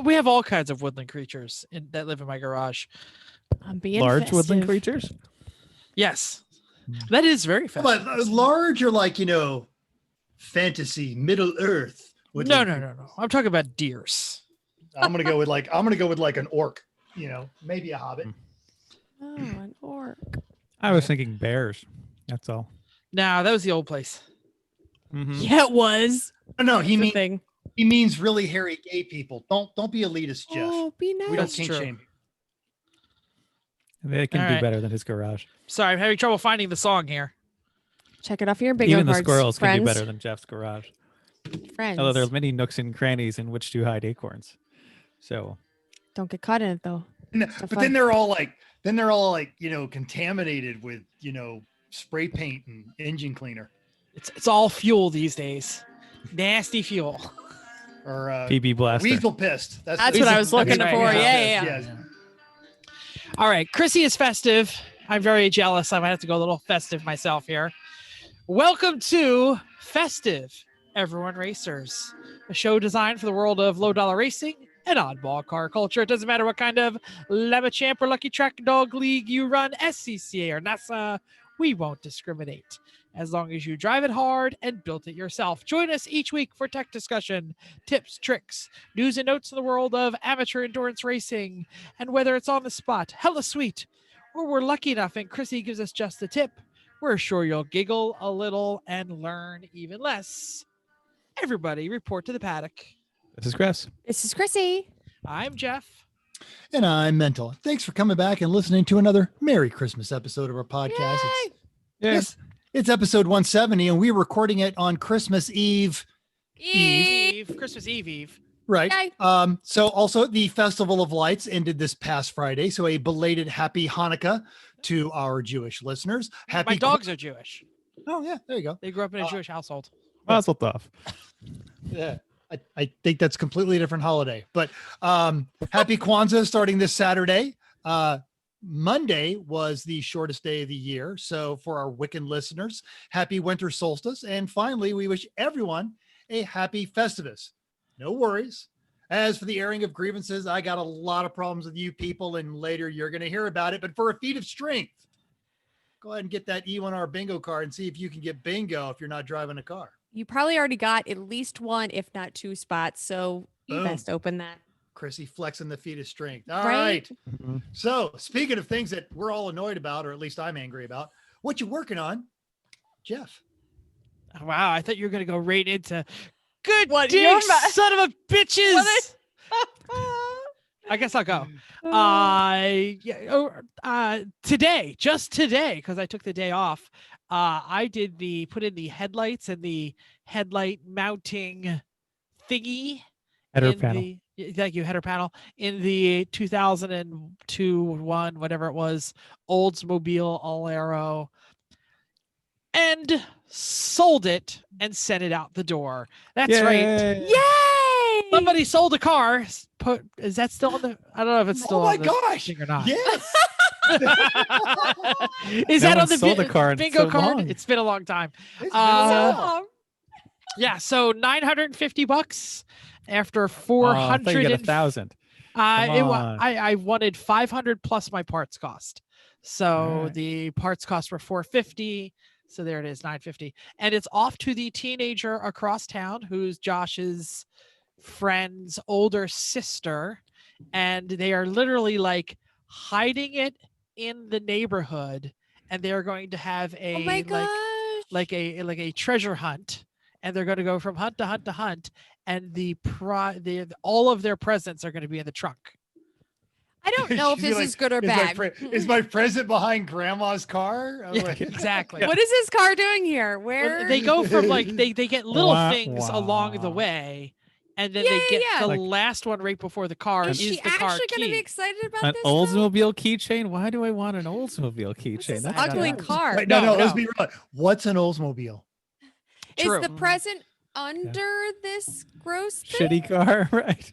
We have all kinds of woodland creatures that live in my garage. I'm being Large festive. woodland creatures. Yes, that is very festive. But large or like, fantasy, Middle Earth. No. I'm talking about deers. I'm gonna go with like an orc, maybe a hobbit. Oh, an orc. I was thinking bears. That's all. No, that was the old place. Mhm. Yeah, it was. No, The thing. he means really hairy gay people. Don't be elitist, Jeff. Oh, be nice. We don't That's kink true. shame. They can All do right. better than his garage. Sorry, I'm having trouble finding the song here. Check it off your bingo Even the cards, squirrels can friends. do better than Jeff's garage. Friends. Although there are many nooks and crannies in which to hide acorns. So Don't get caught in it though. But fun. then they're all like, contaminated with, spray paint and engine cleaner It's all fuel these days. Nasty fuel. or PB blaster. weasel pissed. That's what I was looking right, for. yeah. Yeah. All right, Chrissy is festive. I'm very jealous. I might have to go a little festive myself here. Welcome to Festive, Everyone Racers, a show designed for the world of low-dollar racing and oddball car culture. It doesn't matter what kind of Lemachamp or Lucky Track Dog League you run, SCCA or NASA, we won't discriminate. As long as you drive it hard and built it yourself. Join us each week for tech discussion, tips, tricks, news and notes in the world of amateur endurance racing, and whether it's on the spot, hella sweet, or we're lucky enough and Chrissy gives us just a tip, we're sure you'll giggle a little and learn even less. Everybody report to the paddock. This is Chris. This is Chrissy. I'm Jeff. And I'm Mental. Thanks for coming back and listening to another Merry Christmas episode of our podcast. Yay! Yes, it's episode 170, and we're recording it on Christmas Eve. Christmas Eve. Right. Yay. So also the Festival of Lights ended this past Friday. So a belated happy Hanukkah to our Jewish listeners. Happy My dogs are Jewish. Oh yeah, there you go. They grew up in a Jewish household. Mazel tov. Yeah. I think that's a completely different holiday. But happy Kwanzaa starting this Saturday. Monday was the shortest day of the year. So for our Wiccan listeners, happy winter solstice. And finally, we wish everyone a happy Festivus. No worries. As for the airing of grievances, I got a lot of problems with you people, and later you're going to hear about it. But for a feat of strength, go ahead and get that E1R bingo card and see if you can get bingo if you're not driving a car. You probably already got at least one, if not two spots. So you Boom. best open that. Chrissy flexing the feat of strength. All Right? right. So speaking of things that we're all annoyed about, or at least I'm angry about, what you working on, Jeff? Wow, I thought you were going to go right into good What, dick, you're son of a bitches. What I guess I'll go. Today, just today, because I took the day off, I put in the headlights and the headlight mounting thingy. Header in panel. Thank you, header panel in the 2002, 1, whatever it was, Oldsmobile Alero, and sold it and sent it out the door. That's right. Yay. Yay! Somebody sold a car. Is that still on the? I don't know if it's still Oh my on the gosh. thing or not. Yes. Is No that one on the sold a car in bingo so card? long. It's been a long time. It's been Uh, so long. Yeah, so $950 after Oh, I thought you 400. got 1,000. I wanted 500 plus my parts cost. So Alright. the parts cost were 450. So there it is, 950. And it's off to the teenager across town who's Josh's friend's older sister. And they are literally like hiding it in the neighborhood. And they're going to have Oh my gosh. like a treasure hunt, and they're going to go from hunt to hunt to hunt, and all of their presents are going to be in the trunk. I don't know if She'd be this like, is good or Is my bad. is my present behind grandma's car? I'm Yeah, like- exactly. What is this car doing here? Well, Where? they go from like they get little Wah, things along the wah. way, and then Yeah, they get yeah. the Like- last one right before the car Is is she the car actually going to be key. excited about An this? though? Oldsmobile keychain? Why do I want an Oldsmobile This is keychain? an I don't ugly know. car. Wait, No, no, let's no. be real. What's an Oldsmobile? True. Is the present under this gross thing? Shitty car, right?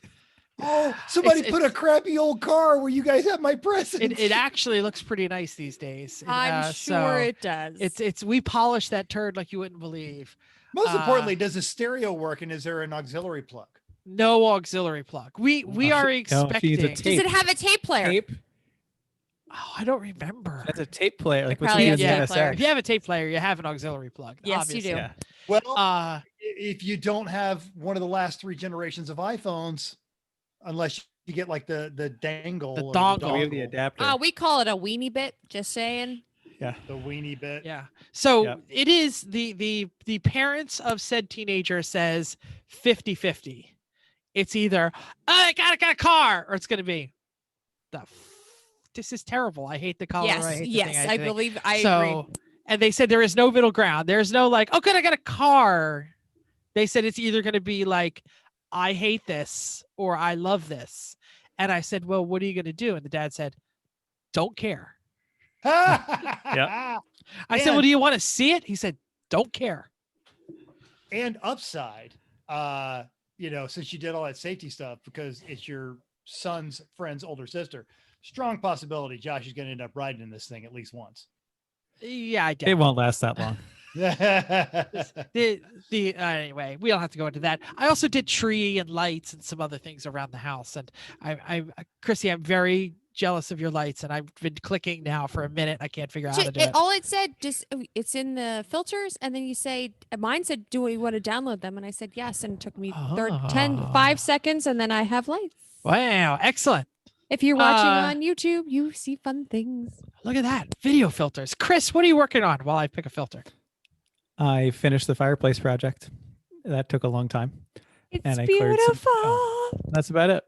Oh, somebody It's- put a crappy old car where you guys have my presents. It actually looks pretty nice these days. I'm So sure it does. It's we polished that turd like you wouldn't believe. Most importantly, does the stereo work and is there an auxiliary plug? No auxiliary plug. We are she needs a expecting. Does tape. it have a tape player? Tape. Oh, I don't remember. That's a tape player, like It what probably you has use a in tape player. If you have a tape player, you have an auxiliary plug. Yes, you obviously. do. Yeah. Well, if you don't have one of the last 3 generations of iPhones, unless you get like the dangle, The or dongle. We have the dongle, adapter. We call it a weenie bit. Just saying. Yeah. the weenie bit. Yeah. So Yep. it is the parents of said teenager says 50-50. It's either I got a car, or it's going to be this is terrible. I hate the color. I Yes, hate the yes, thing, I the thing. believe I So, agree. and they said there is no middle ground. There's no like, oh, good, I got a car. They said it's either going to be like, I hate this or I love this. And I said, well, what are you going to do? And the dad said, don't care. Yeah. I said, well, do you want to see it? He said, don't care. And upside, since you did all that safety stuff, because it's your son's friend's older sister, strong possibility Josh is going to end up riding in this thing at least once. Yeah, I doubt It won't last that long. Anyway, we don't have to go into that. I also did tree and lights and some other things around the house. And Chrissy, I'm very jealous of your lights, and I've been clicking now for a minute. I can't figure out how to do it. All it said, it's in the filters, and then you say, mine said, do we want to download them? And I said yes, and it took me 5 seconds, and then I have lights. Wow, excellent. If you're watching on YouTube, you see fun things. Look at that. Video filters. Chris, what are you working on while I pick a filter? I finished the fireplace project. That took a long time. It's And I cleared beautiful. That's about it.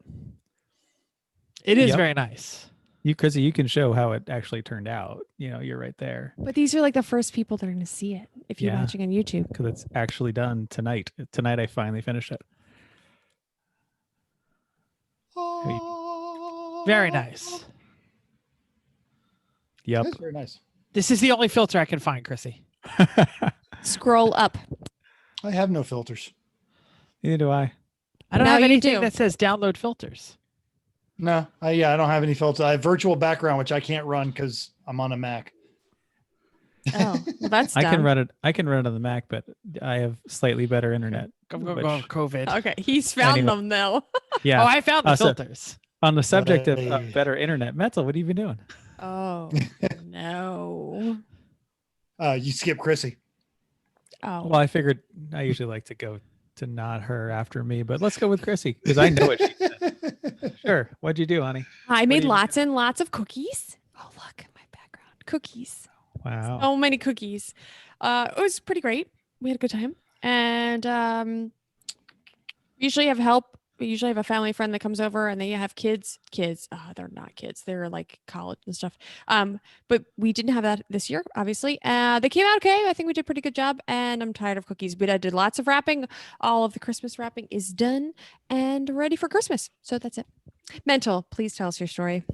It is Yep. very nice. Chrissy, you can show how it actually turned out. You're right there But these are like the first people that are going to see it if you're Yeah. watching on YouTube. because it's actually done tonight. Tonight, I finally finished it. Very nice. Yep. That's very nice. This is the only filter I can find, Chrissy. Scroll up. I have no filters. Neither do I. I don't Now have you anything do. that says download filters. No, I don't have any filters. I have virtual background, which I can't run because I'm on a Mac. Oh, well, that's I can dumb. run it. I can run it on the Mac, but I have slightly better internet. I'm going which- to go COVID. Okay, he's found Anyway. them though. Yeah. Oh, I found the So- filters. On the subject of Hey. better internet, Mental, what have you been doing? Oh no. You skip Chrissy. Oh, Well, I figured I usually like to go to not her after me, but let's go with Chrissy because I know what she said. Sure. What'd you do, honey? I made do you- lots and lots of cookies. Oh, look at my background. Cookies. Wow. So many cookies. It was pretty great. We had a good time. And we usually have help. We usually have a family friend that comes over and they have kids. They're not kids. They're like college and stuff. But we didn't have that this year, obviously. They came out okay. I think we did a pretty good job. And I'm tired of cookies, but I did lots of wrapping. All of the Christmas wrapping is done and ready for Christmas. So that's it. Mental, please tell us your story.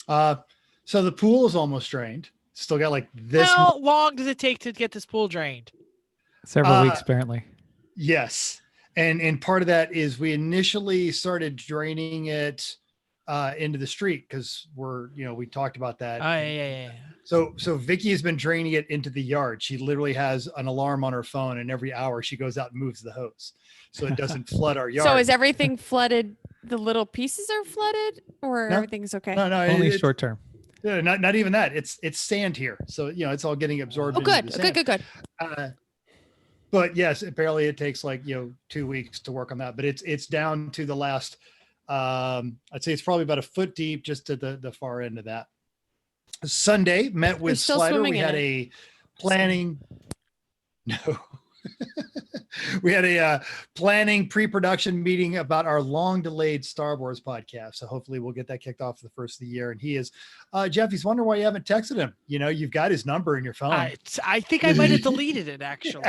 So the pool is almost drained. Still got like this. How long does it take to get this pool drained? Several weeks, apparently. Yes. And part of that is we initially started draining it into the street because we talked about that. Oh, yeah. So Vicky has been draining it into the yard. She literally has an alarm on her phone, and every hour she goes out and moves the hose so it doesn't flood our yard. So is everything flooded? The little pieces are flooded, or No. everything's okay? no, Only it's- short term. Yeah, not even that. It's sand here, so it's all getting absorbed. Oh, into good, the sand. good. But yes, apparently it takes 2 weeks to work on that. But it's down to the last. I'd say it's probably about a foot deep, just to the far end of that. Sunday met with still Slider. swimming We in had it. a planning. No. We had a planning pre-production meeting about our long-delayed Star Wars podcast. So hopefully we'll get that kicked off for the first of the year. And he is, Jeff, he's wondering why you haven't texted him. You've got his number in your phone. I think I might have deleted it, actually.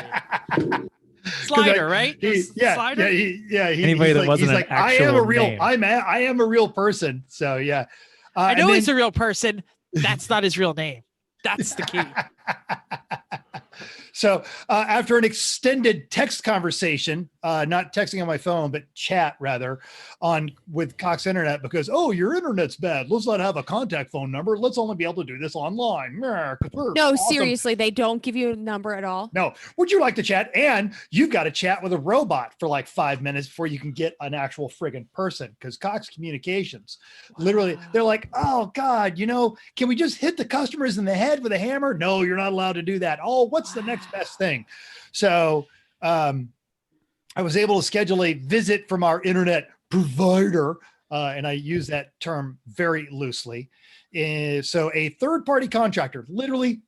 Slider, right? Slider? Anybody that wasn't an I am a actual real, name. I am a real person. So yeah. I know and he's then- a real person. That's not his real name. That's the key. So after an extended text conversation, not texting on my phone, but chat rather, with Cox Internet, because your internet's bad. Let's not have a contact phone number. Let's only be able to do this online. Yeah, 'cause we're No, awesome. seriously, they don't give you a number at all. No. Would you like to chat? And you've got to chat with a robot for like 5 minutes before you can get an actual friggin' person. Because Cox Communications, literally, they're like, oh God, can we just hit the customers in the head with a hammer? No, you're not allowed to do that. Oh, what's the next best thing? So I was able to schedule a visit from our internet provider, and I use that term very loosely. So a third-party contractor literally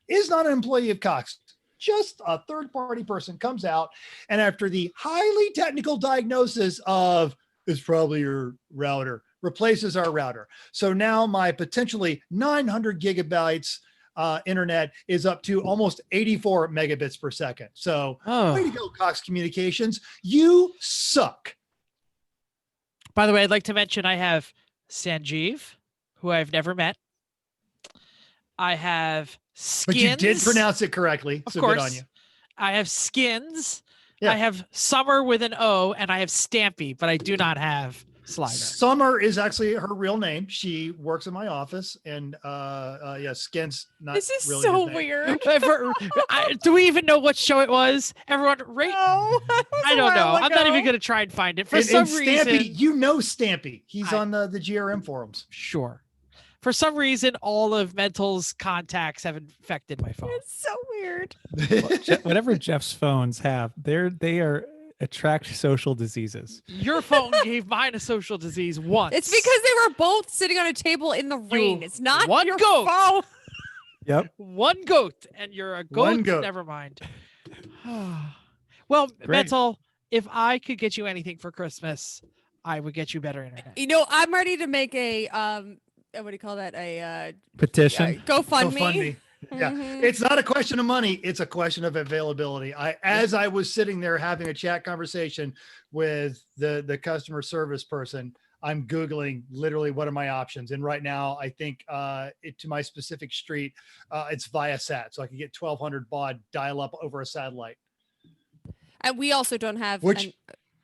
is not an employee of Cox. Just a third-party person comes out, and after the highly technical diagnosis of it's probably your router, replaces our router. So now my potentially 900 gigabytes internet is up to almost 84 megabits per second. So way to go, Cox Communications. You suck. By the way, I'd like to mention I have Sanjeev, who I've never met. I have Skins. But you did pronounce it correctly. Of so course. good on you. I have Skins. Yeah. I have Summer with an O, and I have Stampy, but I do not have Slider. Summer is actually her real name. She works in my office, and Skins. Not This is really so his name. weird. Do we even know what show it was? Everyone, rate. No, I don't know. I'm not even going to try and find it. For some Stampy, reason, Stampy. He's on the GRM forums. Sure. For some reason, all of Mental's contacts have infected my phone. It's so weird. Whatever Jeff's phones have, they attract social diseases. Your phone gave mine a social disease once. It's because they were both sitting on a table in the rain. It's not one your goat. phone. Yep. One goat, and you're a goat. One goat. Never mind. Well, Great. Mental, if I could get you anything for Christmas, I would get you better internet. I'm ready to make a what do you call that? A Petition. GoFundMe. Yeah, Mhm. it's not a question of money. It's a question of availability. As I was sitting there having a chat conversation with the customer service person, I'm Googling literally what are my options. And right now I think to my specific street, it's Viasat. So I can get 1200 baud dial up over a satellite. And we also don't have Which,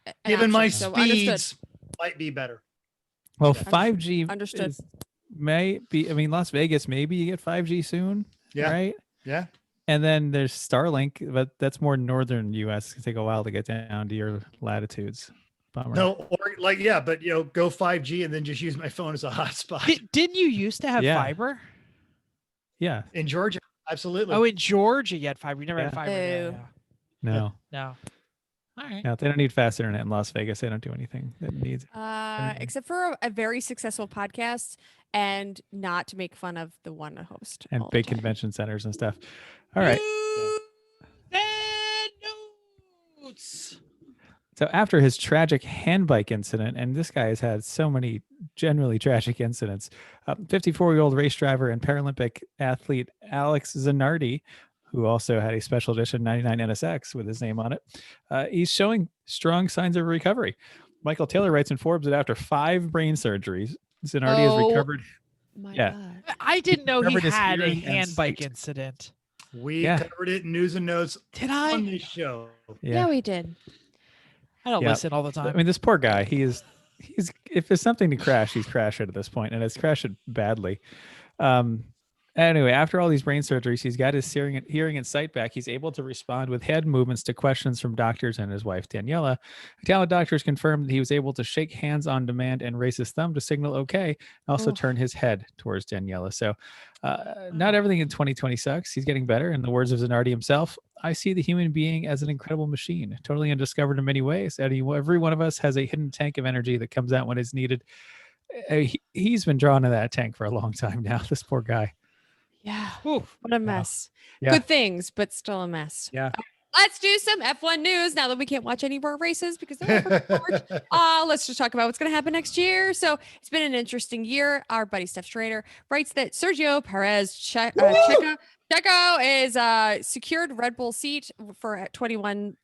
an given my option, so understood. speeds, might be better. Well, Yeah. 5G Understood. may be. I mean, Las Vegas, maybe you get 5G soon. Yeah. Right. Yeah. And then there's Starlink, but that's more northern U.S. It's gonna take a while to get down to your latitudes. Bummer. No, or but go 5G and then just use my phone as a hotspot. Didn't you used to have Yeah. fiber? Yeah. In Georgia, absolutely. Oh, in Georgia, you had fiber. You never had Yeah. fiber. Yeah, Oh. yeah. No. No. All right. No, they don't need fast internet in Las Vegas. They don't do anything that needs. Except for a very successful podcast, and not to make fun of the one host. And all the big time. convention centers and stuff. All right. Bad notes. So after his tragic handbike incident, and this guy has had so many generally tragic incidents, 54-year-old race driver and Paralympic athlete Alex Zanardi, who also had a special edition 99 NSX with his name on it, he's showing strong signs of recovery. Michael Taylor writes in Forbes that after 5 brain surgeries, Zanardi has recovered. My Yeah. God. I didn't know he Recovered his had a hearing and hand bike sight. incident. We Yeah. covered it in news and notes Did on I? this show. Yeah, we did. I don't Yeah. listen all the I time. mean, this poor guy, he's if there's something to crash, he's crashed it at this point, and it's crashed it badly. Anyway, after all these brain surgeries, he's got his hearing and sight back. He's able to respond with head movements to questions from doctors and his wife, Daniela. Italian doctors confirmed that he was able to shake hands on demand and raise his thumb to signal okay, and also Oh. turn his head towards Daniela. So not everything in 2020 sucks. He's getting better. In the words of Zanardi himself, I see the human being as an incredible machine, totally undiscovered in many ways. Every one of us has a hidden tank of energy that comes out when it's needed. He's been drawn to that tank for a long time now, this poor guy. Yeah. Whew. What a mess. Yeah. Good things, but still a mess. Yeah. Let's do some F1 news now that we can't watch any more races because they're over. Let's just talk about what's going to happen next year. So it's been an interesting year. Our buddy Steph Schrader writes that Sergio Perez, Checo Checo is secured Red Bull seat for 2021,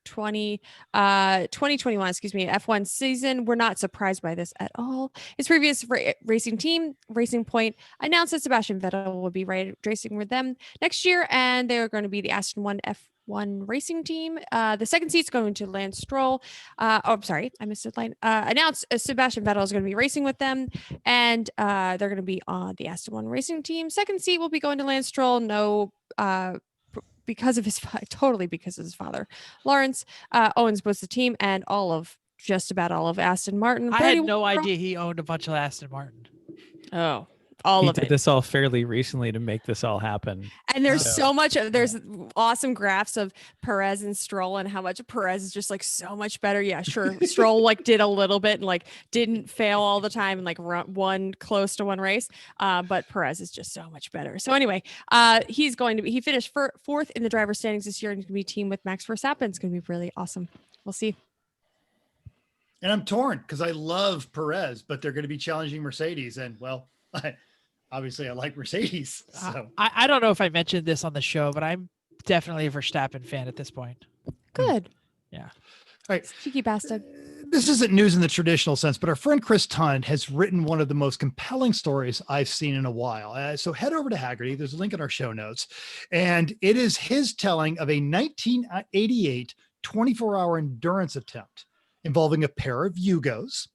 F1 season. We're not surprised by this at all. His previous racing team, Racing Point, announced that Sebastian Vettel will be racing with them next year, and they're going to be the Aston One F1 racing team. The second seat's going to Lance Stroll. I'm sorry, I missed a line. Announced Sebastian Vettel is going to be racing with them, and they're going to be on the Aston One racing team. Second seat will be going to Lance Stroll. No, because of his totally because of his father, Lawrence owns both the team and just about all of Aston Martin. I had no idea he owned a bunch of Aston Martin. Oh, all He of did it. this all fairly recently to make this all happen. And there's so much there's awesome graphs of Perez and Stroll and how much Perez is just like so much better. Yeah, sure. Stroll like did a little bit and like didn't fail all the time and like won close to one race. But Perez is just so much better. So anyway, he finished fourth in the driver's standings this year and he's gonna be team with Max Verstappen. It's gonna be really awesome. We'll see. And I'm torn because I love Perez, but they're going to be challenging Mercedes. And well, obviously I like Mercedes. So I don't know if I mentioned this on the show, but I'm definitely a Verstappen fan at this point. Good. Yeah. All right. Cheeky bastard. This isn't news in the traditional sense, but our friend Chris Tunn has written one of the most compelling stories I've seen in a while. So head over to Haggerty. There's a link in our show notes. And it is his telling of a 1988 24-hour endurance attempt involving a pair of Yugos,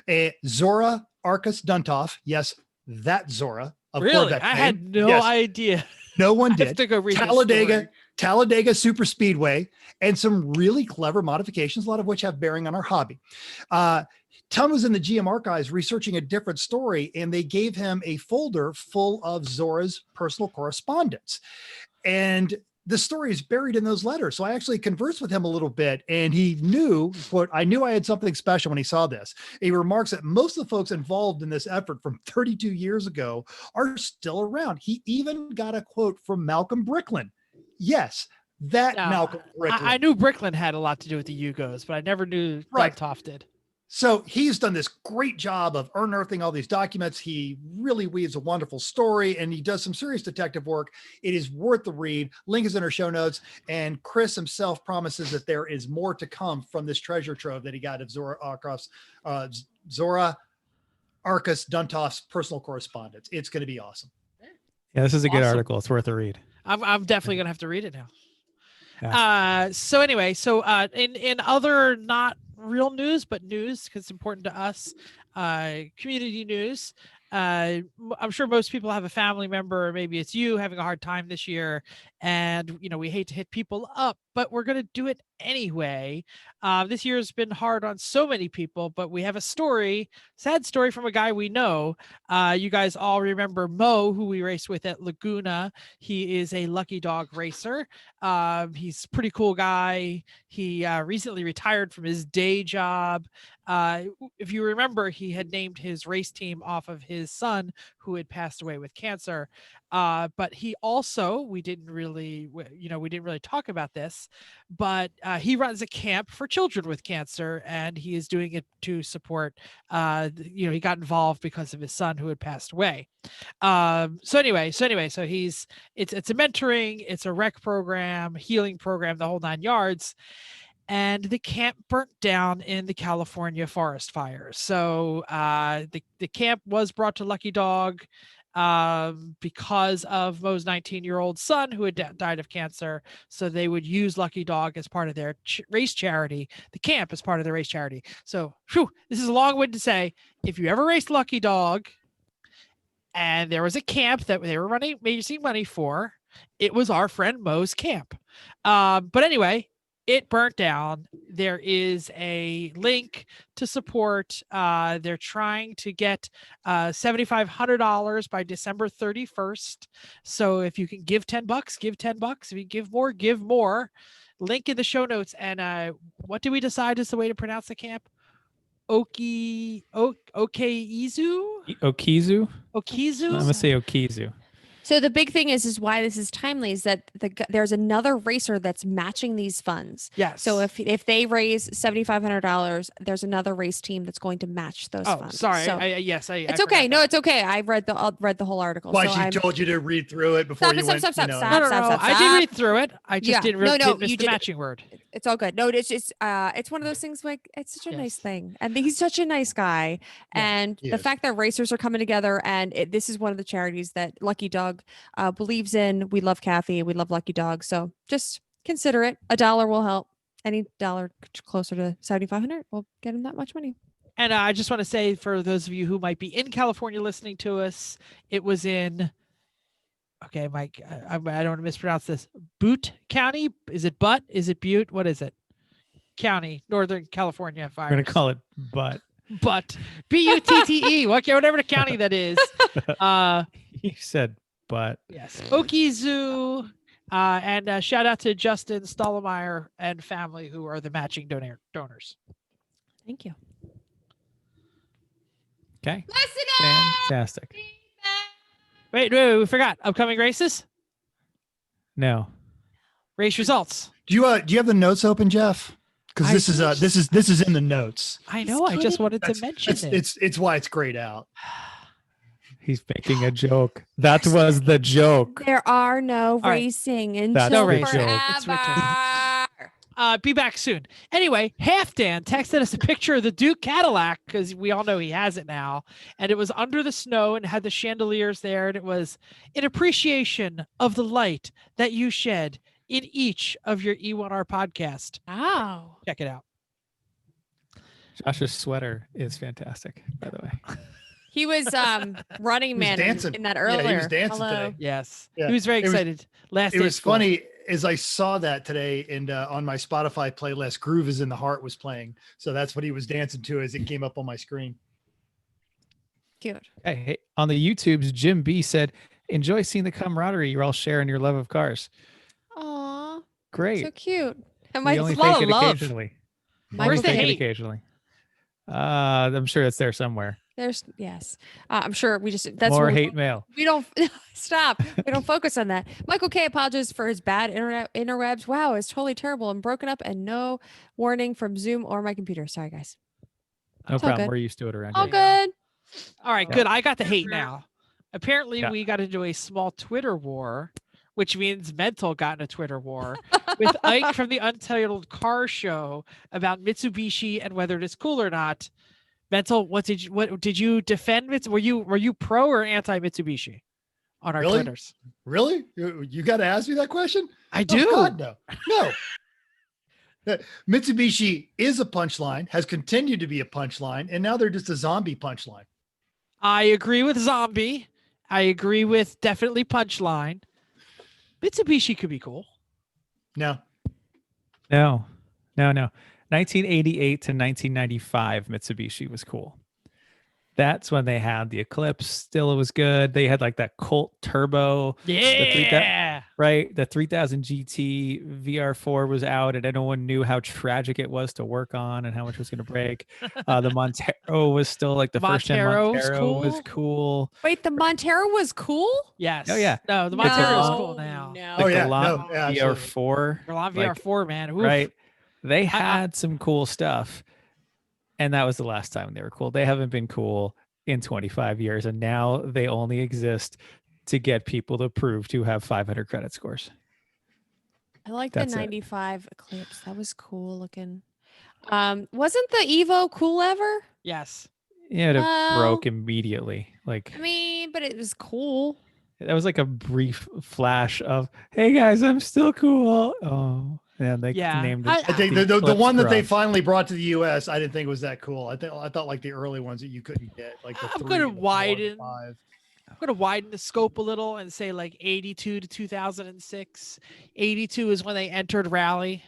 a Zora Arcus Duntov. Yes, that Zora. Of Really? Corvette I fame. had no Yes, idea. no one I have did. to go read this story. Talladega Super Speedway, and some really clever modifications, a lot of which have bearing on our hobby. Tom was in the GM archives researching a different story, and they gave him a folder full of Zora's personal correspondence. And the story is buried in those letters. So I actually conversed with him a little bit, and he knew I knew I had something special when he saw this. He remarks that most of the folks involved in this effort from 32 years ago are still around. He even got a quote from Malcolm Bricklin. Yes, that Malcolm Bricklin. I knew Bricklin had a lot to do with the Yugos, but I never knew Duntov did. So he's done this great job of unearthing all these documents. He really weaves a wonderful story, and he does some serious detective work. It is worth the read. Link is in our show notes. And Chris himself promises that there is more to come from this treasure trove that he got of Zora Arcus Duntov's personal correspondence. It's going to be awesome. Yeah, this is a good Awesome. article. It's worth a read. I'm definitely gonna have to read it now. Yeah. So anyway, in other not real news, but news because it's important to us, community news. I'm sure most people have a family member, or maybe it's you having a hard time this year, and we hate to hit people up, but we're gonna do it anyway. This year has been hard on so many people, but we have a sad story from a guy we know. You guys all remember Mo, who we raced with at Laguna. He is a lucky dog racer. He's a pretty cool guy. He recently retired from his day job. If you remember, he had named his race team off of his son who had passed away with cancer. But he also, we didn't really talk about this, but he runs a camp for children with cancer, and he is doing it to support, he got involved because of his son who had passed away. So it's a mentoring, it's a rec program, healing program, the whole 9 yards. And the camp burnt down in the California forest fires. So the camp was brought to Lucky Dog because of Mo's 19-year-old son who had died of cancer. So they would use Lucky Dog as part of their race charity, the camp as part of their race charity. So this is a long way to say, if you ever raced Lucky Dog and there was a camp that they were raising money for, it was our friend Mo's camp. But anyway, it burnt down. There is a link to support. They're trying to get $7,500 by December 31st. So if you can give $10, give $10. If you give more. Link in the show notes. And what do we decide is the way to pronounce the camp? Okizu? Okizu? Okizu? I'm going to say Okizu. So the big thing is why this is timely is that there's another racer that's matching these funds. Yes. So if they raise $7,500, there's another race team that's going to match those Oh, funds. sorry. So Yes, it's okay. No, it's okay. I read the whole article. Why so she told you to read through it before you went. Stop. No. I did read through it. I just didn't miss you the did. matching word. It's all good. No, it's just it's one of those things like it's such a nice thing, and he's such a nice guy. Yeah, and the fact that racers are coming together, and this is one of the charities that Lucky Dog believes in. We love Kathy. We love Lucky Dog. So just consider it. $1 will help. Any dollar closer to 7,500 will get him that much money. And I just want to say, for those of you who might be in California listening to us, it was in. Okay, Mike, I don't want to mispronounce this. Butte County? Is it Butte? Is it Butte? What is it? County, Northern California fires. We're going to call it Butt. Butte. Butte. Whatever the county that is. You said Butt. Yes. Okie Zoo. And shout out to Justin Stollemeyer and family who are the matching donors. Thank you. Okay. Fantastic. Wait, we forgot. Upcoming races? No. Race results. Do you have the notes open, Jeff? Because this is in the notes. I know. I just wanted to mention it. It's why it's grayed out. He's making a joke. That was the joke. There are no right. racing That's until no race forever. joke. It's be back soon. Anyway, Half Dan texted us a picture of the Duke Cadillac because we all know he has it now. And it was under the snow and had the chandeliers there. And it was in appreciation of the light that you shed in each of your E1R podcast. Wow. Check it out. Josh's sweater is fantastic, by the way. He was running man in that earlier. Yeah, he was dancing Hello. today. Yes. Yeah. He was very excited. It was funny as I saw that today, and on my Spotify playlist, Groove is in the Heart was playing. So that's what he was dancing to as it came up on my screen. Cute. Hey, on the YouTubes, Jim B said, enjoy seeing the camaraderie you're all sharing your love of cars. Aw. Great. So cute. And We my only lot take of it love. occasionally. Where's Only the take it hate? occasionally. I'm sure it's there somewhere. there's yes. I'm sure we just that's More what hate mail. we don't stop. We don't focus on that. Michael K apologizes for his bad interwebs. Wow, it's totally terrible and broken up and no warning from Zoom or my computer. Sorry, guys. No It's all problem. good. We're used to it around All here. good. All right, Yeah. good. I got the hate now. Apparently, Yeah. we got into a small Twitter war, which means Mental got in a Twitter war with Ike from the Untitled Car Show about Mitsubishi and whether it is cool or not. Mental, what did you defend? Were you pro or anti Mitsubishi on our Really? Twitters? Really? You got to ask me that question? I Oh, do. God, no. No. Mitsubishi is a punchline, has continued to be a punchline, and now they're just a zombie punchline. I agree with Zombie. I agree with definitely Punchline. Mitsubishi could be cool. No. No. 1988 to 1995, Mitsubishi was cool. That's when they had the Eclipse. Still, it was good. They had like that Colt Turbo. Yeah. Right. The 3000 GT VR4 was out, and no one knew how tragic it was to work on and how much was going to break. The Montero was still like the first gen Montero was Montero was cool. Wait, the Montero was cool? Yes. Oh, yeah. No, the No. Montero is cool now. No. The Oh, yeah. Galant No, yeah, absolutely. VR4. Galant Like, VR4, man. Oof. Right. They had some cool stuff. And that was the last time they were cool. They haven't been cool in 25 years. And now they only exist to get people to prove to have 500 credit scores. I like That's the it. 95 Eclipse. That was cool looking. Wasn't the Evo cool ever? Yes. Yeah, it Well- broke immediately. Like I mean, but it was cool. that was like a brief flash of, hey guys, I'm still cool. Oh, and they Yeah. named I it. I think the the Eclipse one that they Garage. finally brought to the U.S. I didn't think was that cool. I thought like the early ones that you couldn't get, like the I'm 3 gonna and the 4 and the widen. 5. I'm going to widen the scope a little and say like 82 to 2006. 82 is when they entered Rally.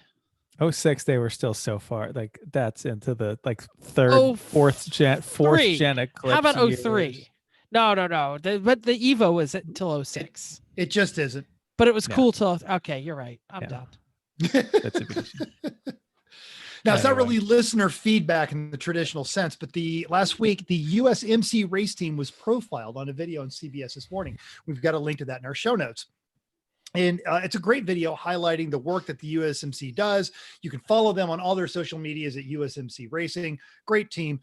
06, they were still so far. Like that's into the like third, Oh, fourth gen Eclipse. How about years. 03? No. But the Evo was until 06. It just isn't. But it was Yeah. cool till. Okay, you're right. I'm Yeah. done. Mitsubishi. Now, it's not Anyway. really listener feedback in the traditional sense, but last week, the USMC race team was profiled on a video on CBS this morning. We've got a link to that in our show notes. And it's a great video highlighting the work that the USMC does. You can follow them on all their social medias at USMC Racing. Great team.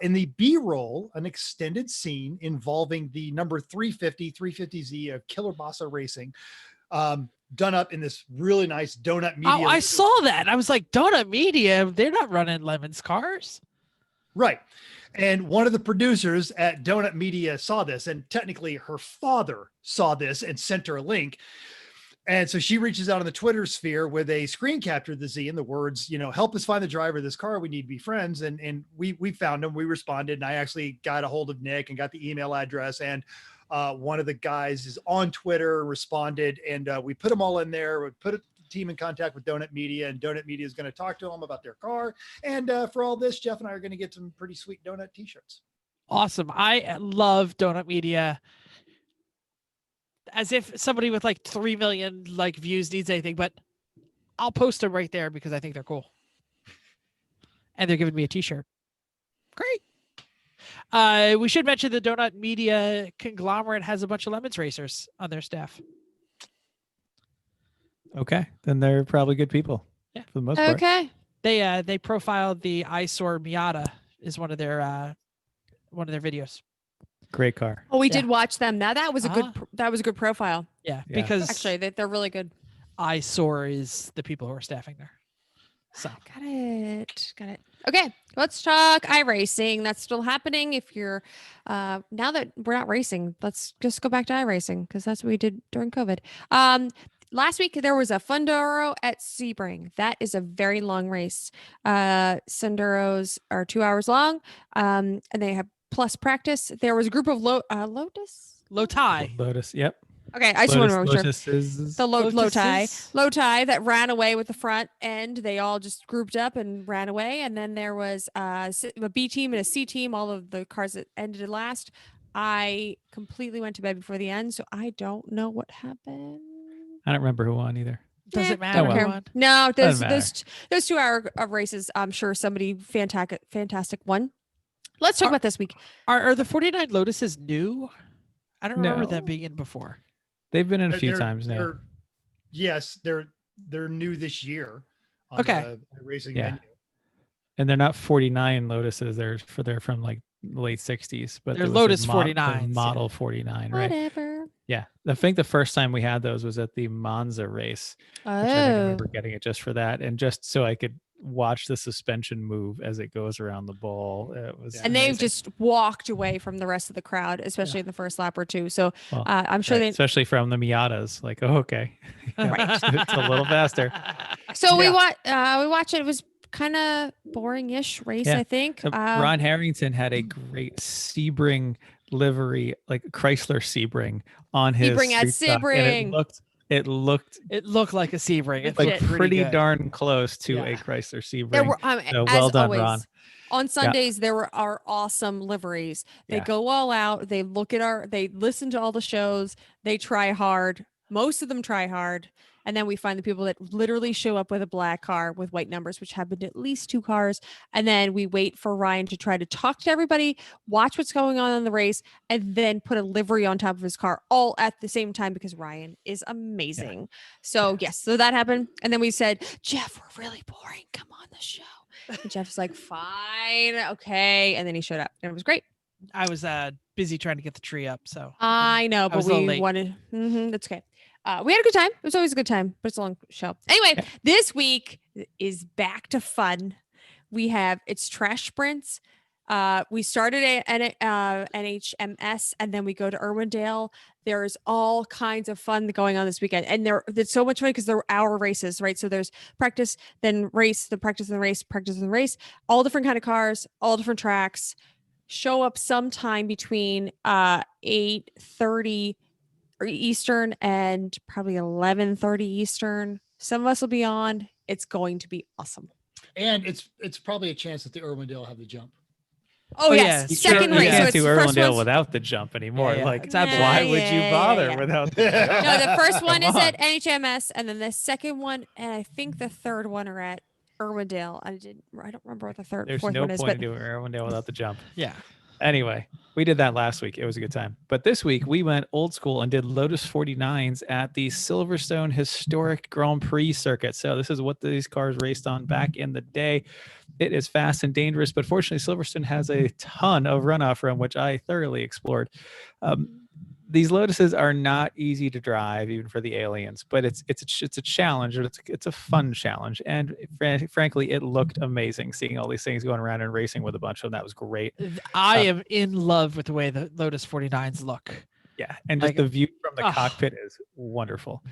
In the B-roll, an extended scene involving the number 350Z of Killer Bassa Racing, done up in this really nice donut media. Oh, I saw that. I was like, Donut Media, they're not running Lemon's cars. Right. And one of the producers at Donut Media saw this, and technically her father saw this and sent her a link. And so she reaches out on the Twitter sphere with a screen capture of the Z and the words, help us find the driver of this car. We need to be friends. And we found him. We responded, and I actually got a hold of Nick and got the email address. And one of the guys is on Twitter, responded, and we put them all in there. We put the team in contact with Donut Media, and Donut Media is going to talk to them about their car. And for all this, Jeff and I are going to get some pretty sweet donut t-shirts. Awesome. I love Donut Media. As if somebody with like 3 million views needs anything, but I'll post them right there because I think they're cool. And they're giving me a t-shirt. Great. We should mention the Donut Media conglomerate has a bunch of Lemons racers on their staff. Okay, then they're probably good people. Yeah. For the most part. Okay. They profiled the eyesore Miata is one of their videos. Great car. Oh, we Yeah. did watch them. Now that was a good profile. Yeah, Yeah. because Actually, they're really good. eyesore is the people who are staffing there. So Got it. Okay, let's talk iRacing. That's still happening. If you're now that we're not racing, let's just go back to iRacing because that's what we did during COVID. Last week there was a Funduro at Sebring. That is a very long race. Sunduros are 2 hours long, and they have plus practice. There was a group of Lotus. Lotus. Yep. Okay, I just want to make sure. Lotuses. The low tie Lotuses. that ran away with the front end. They all just grouped up and ran away. And then there was a B team and a C team. All of the cars that ended last. I completely went to bed before the end, so I don't know what happened. I don't remember who won either. Does Eh, it matter? don't Oh, care. who won? No, Doesn't those 2 hour of races. I'm sure somebody fantastic won. Let's talk about this week. Are the 49 Lotuses new? I don't remember No. them being in before. They've been in a few They're- times now. Yes, they're new this year. On Okay. the racing Yeah. menu. And they're not 49 Lotuses. They're from like the late 60s, but They're there was a Lotus the 49s, model 49, right? Whatever. Yeah. I think the first time we had those was at the Monza race, which I think I Oh, remember getting it just for that and just so I could watch the suspension move as it goes around the ball. It was and they've amazing. just walked away from the rest of the crowd, especially in the first lap or two. So Well, I'm sure right, they. especially from the Miatas, like, oh, okay. Right. It's a little faster. So we Yeah. watched it. It was kind of boring-ish race, Yeah. I think. Ron Harrington had a great Sebring livery, like Chrysler Sebring on his Sebring at street stock, and Sebring. it looked It looked like a Sebring. It like looked pretty good. darn close to Yeah. a Chrysler Sebring. There were, So as well done, always, Ron. on Sundays there are awesome liveries. They Yeah. go all out. They look at they listen to all the shows. They try hard. Most of them try hard. And then we find the people that literally show up with a black car with white numbers, which happened at least 2 cars. And then we wait for Ryan to try to talk to everybody, watch what's going on in the race, and then put a livery on top of his car all at the same time because Ryan is amazing. So yes, so that happened. And then we said, Jeff, we're really boring. Come on the show. And Jeff was like, fine, okay. And then he showed up and it was great. I was busy trying to get the tree up, so I know, but was a little we late. wanted, that's okay. We had a good time. It was always a good time, but it's a long show. Anyway, Yeah. this week is back to fun. It's trash sprints. We started at NHMS and then we go to Irwindale. There's all kinds of fun going on this weekend. And it's so much fun because they're hour races, right? So there's practice, then race, the practice and race, practice and race, all different kind of cars, all different tracks. Show up sometime between 8:30 Eastern and probably 11:30 Eastern. Some of us will be on. It's going to be awesome. And it's probably a chance that the Irwindale have the jump. Oh, Oh, yes. yeah. Second You race. So can't it's do the first Irwindale one's- without the jump anymore. Yeah, Like, it's absolutely- why would you Yeah, bother yeah. without No, the first one Come is at on. NHMS, and then the second one, and I think the third one are at Irwindale. I don't remember what the There's fourth no one is, point but in doing Irwindale without the jump. Yeah. Anyway, we did that last week. It was a good time. But this week we went old school and did Lotus 49s at the Silverstone Historic Grand Prix circuit. So this is what these cars raced on back in the day. It is fast and dangerous, but fortunately Silverstone has a ton of runoff room, which I thoroughly explored. These Lotuses are not easy to drive, even for the aliens, but it's a challenge, and it's a fun challenge. And frankly, it looked amazing seeing all these things going around and racing with a bunch of them. That was great. I am in love with the way the Lotus 49s look. Yeah, and just Like, the view from the oh. cockpit is wonderful.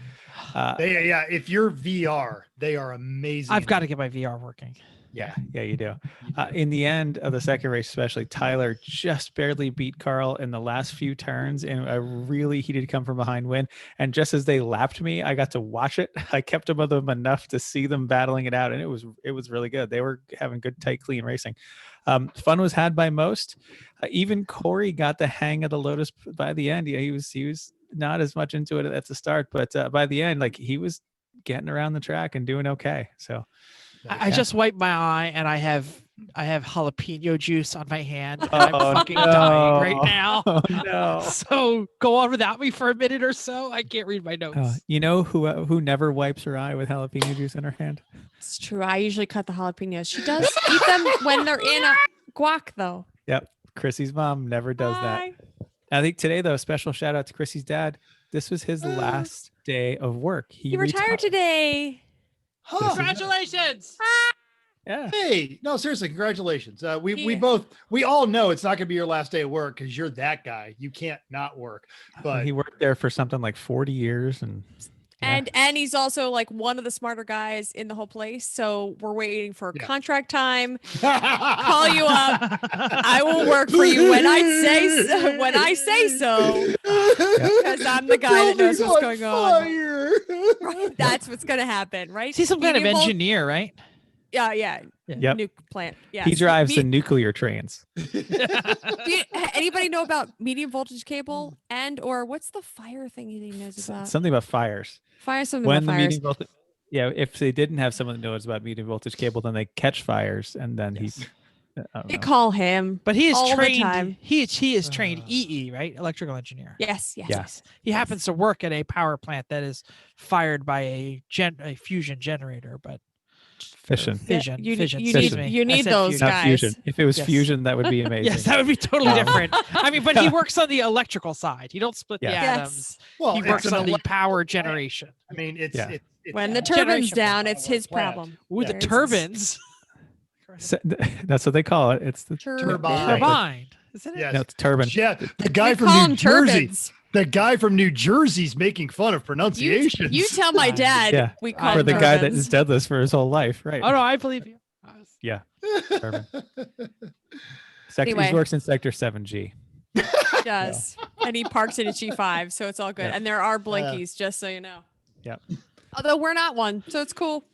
If you're VR, they are amazing. I've got to get my VR working. Yeah, you do. In the end of the second race, especially, Tyler just barely beat Carl in the last few turns in a really heated come from behind win. And just as they lapped me, I got to watch it. I kept up with them enough to see them battling it out, and it was really good. They were having good, tight, clean racing. Fun was had by most. Even Corey got the hang of the Lotus by the end. Yeah, he was not as much into it at the start, but by the end, like, he was getting around the track and doing okay. So. I just wiped my eye and I have jalapeno juice on my hand. And I'm fucking dying right now. Oh, no. So go on without me for a minute or so. I can't read my notes. You know who never wipes her eye with jalapeno juice in her hand? it's true. I usually cut the jalapenos. She does eat them when they're in a guac, though. Yep. Chrissy's mom never does Bye. that. I think today, though, special shout out to Chrissy's dad. This was his last day of work. He retired today. Huh. Congratulations. Yeah. Hey, no, seriously, congratulations. We all know it's not going to be your last day of work because you're that guy. You can't not work. But He worked there for something like 40 years. And he's also like one of the smarter guys in the whole place. So we're waiting for contract time. Call you up. I will work for you when I say so. Because I'm the guy that knows what's going on. Right? That's what's gonna happen, right? He's some kind of engineer, right? Yeah. Yep. Nuke plant. Yeah. He drives the nuclear trains. Anybody know about medium voltage cable or what's the fire thing he knows about? Something about fires. Fire something When about the fires. medium voltage, if they didn't have someone that knows about medium voltage cable, then they catch fires, and then They call him. But he is all the trained. time. He is trained EE, right? Electrical engineer. Yes. He happens to work at a power plant that is fired by a fusion generator, but fission. fission. You fission. need excuse me. you I need said those fusion. Not guys. fusion. If it was Yes. fusion, that would be amazing. Yes, that would be totally different. I mean, but he works on the electrical side. He don't split the Yeah. atoms. well, He it's works an on the elect- power generation. I mean, it's When the Generation turbine's from down, it's his plant. problem. Ooh, the Yeah. turbines. That's what they call it. It's the Turbine. Turbine. Isn't it? Yes. No, it's turbine. Yeah, the guy We from call New them Jersey. turbines. The guy from New Jersey's making fun of You, pronunciation. you tell my dad Yeah. we call For them the guy that turbines. is deadless for his whole life, right? Oh no, I believe you. Turbine. He Anyway. works in Sector 7G. He does. And he parks in a G5, so it's all good. Yeah. And there are blinkies, just so you know. Yep. Although we're not one, so it's cool.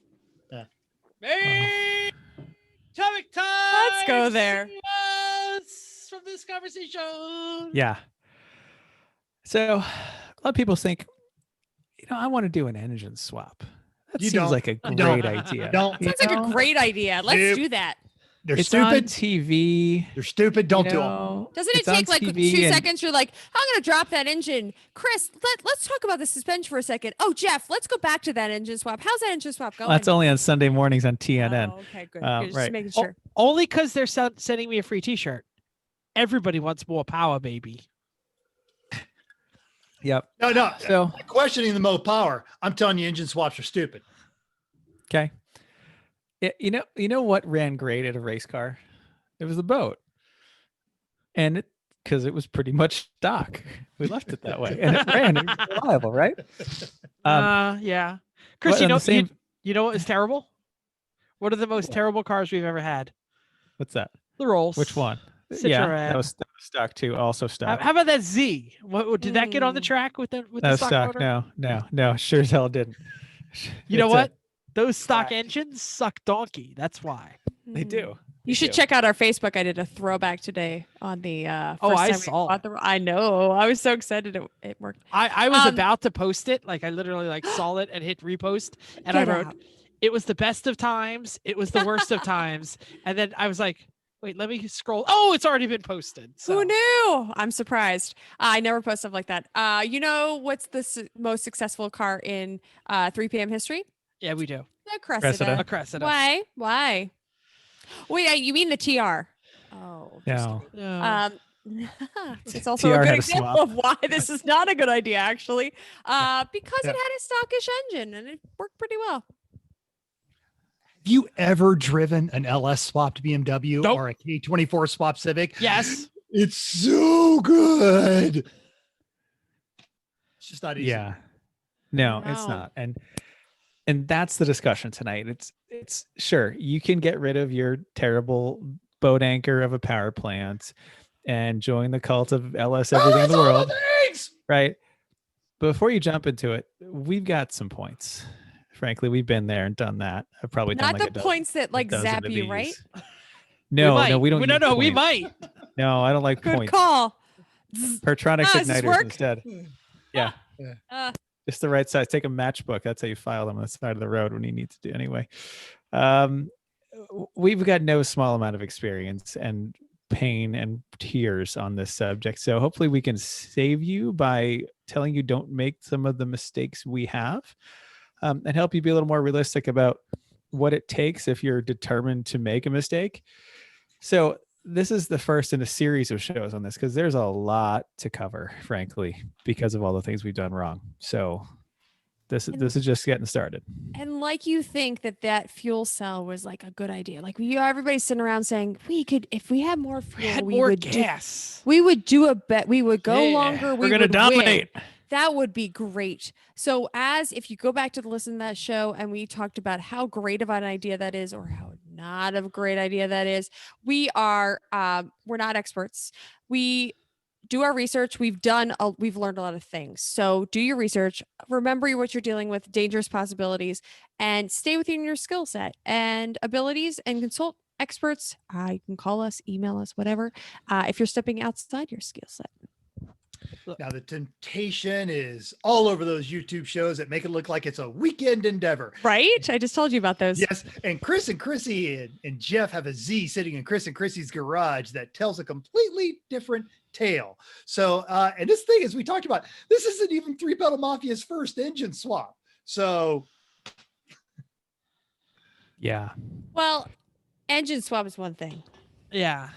Hey, Atomic time. Let's go there. Yes, from this conversation. Yeah. So a lot of people think, I want to do an engine swap. That You seems don't. like a You great don't. idea. Don't. You Sounds like know? a great idea. Let's Nope. do that. They're It's on stupid. TV. They're stupid. Don't do them. Doesn't it It's on take like TV 2 and- seconds? You're like, I'm going to drop that engine. Chris, let's talk about the suspension for a second. Oh, Jeff, let's go back to that engine swap. How's that engine swap going? That's only on Sunday mornings on TNN. Oh, okay, good. Just right. making sure. Only because they're sending me a free T-shirt. Everybody wants more power, baby. Yep. No. So, Questioning the Mo power. I'm telling you, engine swaps are stupid. okay. You know what ran great at a race car? It was the boat. And because it was pretty much stock. We left it that way. And it ran. It was reliable, right? Yeah. Chris, but on the same- you know what is terrible? What are the most terrible cars we've ever had? What's that? The Rolls. Which one? Citroen. Yeah, that was stock too. Also stock. How about that Z? What did that get on the track with the No stock stock. motor? No. Sure as hell didn't. You know It's what? Those stock crack. engines suck donkey. That's why. They do. You should check out our Facebook. I did a throwback today on the Oh, first I time we saw. bought I know. I was so excited it worked. I was Um, about to post it. Like I literally saw it and hit repost, and I Get wrote, out. It was the best of times. It was the worst of times. And then I was like, wait, let me scroll. Oh, it's already been posted. So. Who knew? I'm surprised. I never post stuff like that. You know what's the most successful car in 3 p.m. history? Yeah, we do. The Cressida. A Cressida. Why? Why? Wait, you mean the TR? Oh, just No. kidding. No. It's also TR a good had a example swap. of why this is not a good idea, actually. Because Yeah. it had a stockish engine and it worked pretty well. Have you ever driven an LS swapped BMW Nope. or a K24 swapped Civic? Yes. It's so good. It's just not easy. Yeah. No, it's No. not. And that's the discussion tonight. It's sure you can get rid of your terrible boat anchor of a power plant and join the cult of LS everything in the world. Right. But before you jump into it, we've got some points. Frankly, we've been there and done that. I've probably done Not like the points that like dozen zap of you, right? these. No, we don't. No, use no, we points. might. No, I don't like Good points. call. Pertronics Does this igniters work? instead. Yeah. Uh, Just the right size. Take a matchbook. That's how you file them on the side of the road when you need to do anyway. We've got no small amount of experience and pain and tears on this subject. So hopefully we can save you by telling you don't make some of the mistakes we have, and help you be a little more realistic about what it takes if you're determined to make a mistake. So this is the first in a series of shows on this because there's a lot to cover, frankly, because of all the things we've done wrong. So this is just getting started. and like you think that fuel cell was like a good idea. Like everybody's sitting around saying we could, if we had more We fuel, had we more would gas. we would do a bet. We would go Yeah. longer. We're gonna would dominate. win. That would be great. So if you go back to listen to that show and we talked about how great of an idea that is or how not of a great idea that is, we're not experts. We do our research. We've learned a lot of things. So do your research, remember what you're dealing with, dangerous possibilities, and stay within your skill set and abilities and consult experts. You can call us, email us, whatever. If you're stepping outside your skill set. Now the temptation is all over those YouTube shows that make it look like it's a weekend endeavor. Right? I just told you about those. Yes. And Chris and Chrissy and Jeff have a Z sitting in Chris and Chrissy's garage that tells a completely different tale. So, and this thing, as we talked about, this isn't even Three Pedal Mafia's first engine swap. So, Yeah. Well, engine swap is one thing. Yeah.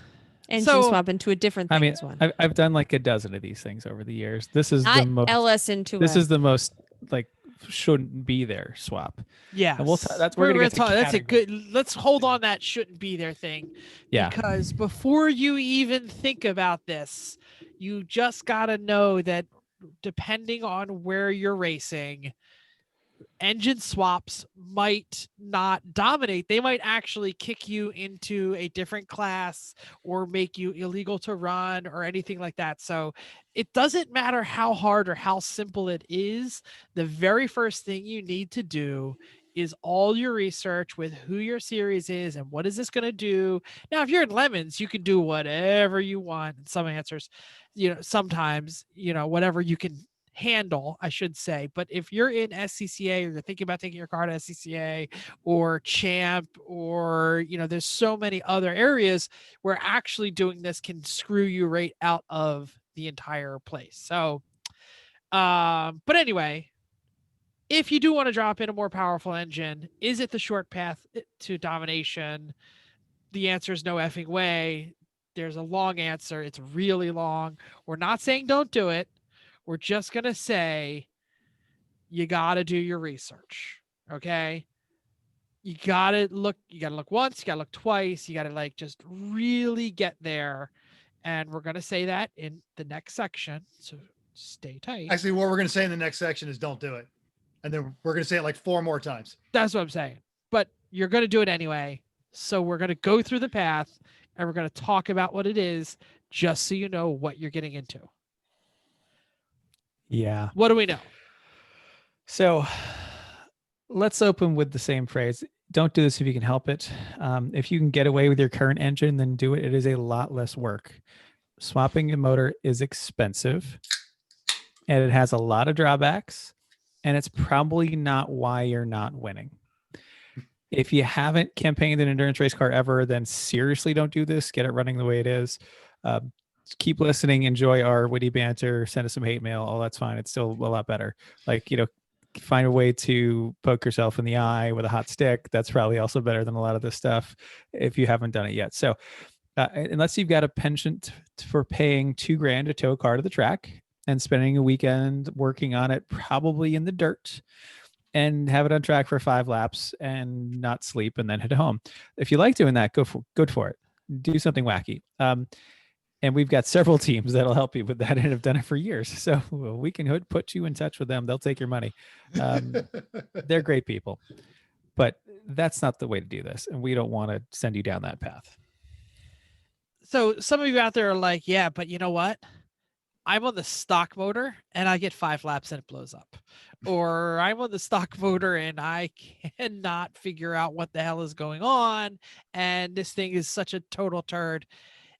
Engine So- swap into a different thing I mean, is one. I've done like a dozen of these things over the years. This is Not the most. LS into This a- is the most like shouldn't be there swap. Yeah. And we're gonna get to that's a category. good. Let's hold on that shouldn't be there thing. Yeah. Because before you even think about this, you just got to know that depending on where you're racing, engine swaps might not dominate. They might actually kick you into a different class or make you illegal to run or anything like that. So it doesn't matter how hard or how simple it is. The very first thing you need to do is all your research with who your series is and what is this going to do. Now, if you're in lemons, you can do whatever you want. And some answers, sometimes, whatever you can handle, I should say. But if you're in SCCA or you're thinking about taking your car to SCCA or Champ or, there's so many other areas where actually doing this can screw you right out of the entire place. So, but anyway, if you do want to drop in a more powerful engine, is it the short path to domination? The answer is no effing way. There's a long answer. It's really long. We're not saying don't do it. We're just going to say you got to do your research. Okay. You got to look once, you got to look twice. You got to just really get there. And we're going to say that in the next section. So stay tight. actually, what we're going to say in the next section is don't do it. And then we're going to say it like 4 more times. That's what I'm saying. But you're going to do it anyway. So we're going to go through the path and we're going to talk about what it is just so you know what you're getting into. Yeah. What do we know? So let's open with the same phrase. Don't do this if you can help it. If you can get away with your current engine, then do it. It is a lot less work. Swapping a motor is expensive and it has a lot of drawbacks, and it's probably not why you're not winning. If you haven't campaigned an endurance race car ever, then seriously don't do this. Get it running the way it is. Keep listening, enjoy our witty banter, send us some hate mail. All that's fine. It's still a lot better. Like, find a way to poke yourself in the eye with a hot stick. That's probably also better than a lot of this stuff if you haven't done it yet. So unless you've got a penchant for paying $2,000 to tow a car to the track and spending a weekend working on it, probably in the dirt, and have it on track for 5 laps and not sleep and then head home. If you like doing that, go for it. Do something wacky. And we've got several teams that'll help you with that and have done it for years. So we can put you in touch with them. They'll take your money. They're great people, but that's not the way to do this. And we don't want to send you down that path. So some of you out there are like, yeah, but you know what? I'm on the stock motor and I get 5 laps and it blows up. Or I'm on the stock motor and I cannot figure out what the hell is going on. And this thing is such a total turd.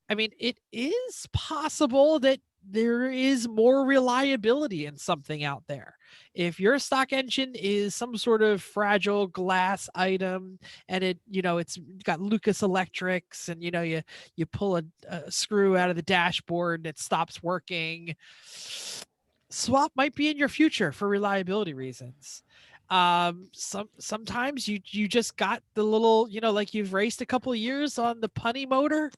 I mean, it is possible that there is more reliability in something out there. If your stock engine is some sort of fragile glass item and it's got Lucas Electrics and, you pull a screw out of the dashboard and it stops working, swap might be in your future for reliability reasons. Sometimes you just got the little, like you've raced a couple of years on the punny motor,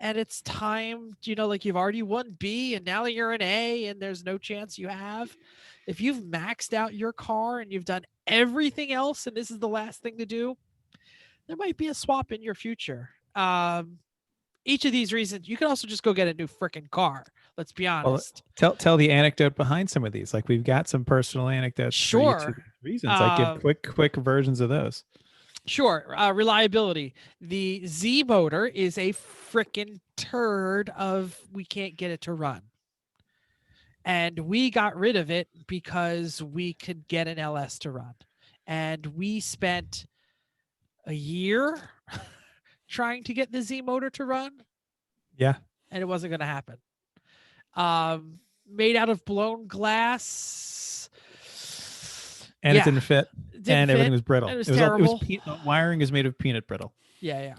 and it's time, like you've already won B and now you're an A and there's no chance you have. If you've maxed out your car and you've done everything else and this is the last thing to do, there might be a swap in your future. Each of these reasons, you can also just go get a new freaking car. Let's be honest. Well, tell the anecdote behind some of these. Like, we've got some personal anecdotes. Sure. For each of these reasons. Like, give quick versions of those. Sure. Reliability. The Z motor is a freaking turd of we can't get it to run. And we got rid of it because we could get an LS to run. And we spent a year trying to get the Z motor to run. Yeah. And it wasn't going to happen. Made out of blown glass. And it didn't fit. Everything was brittle. It was terrible. Wiring is made of peanut brittle. Yeah.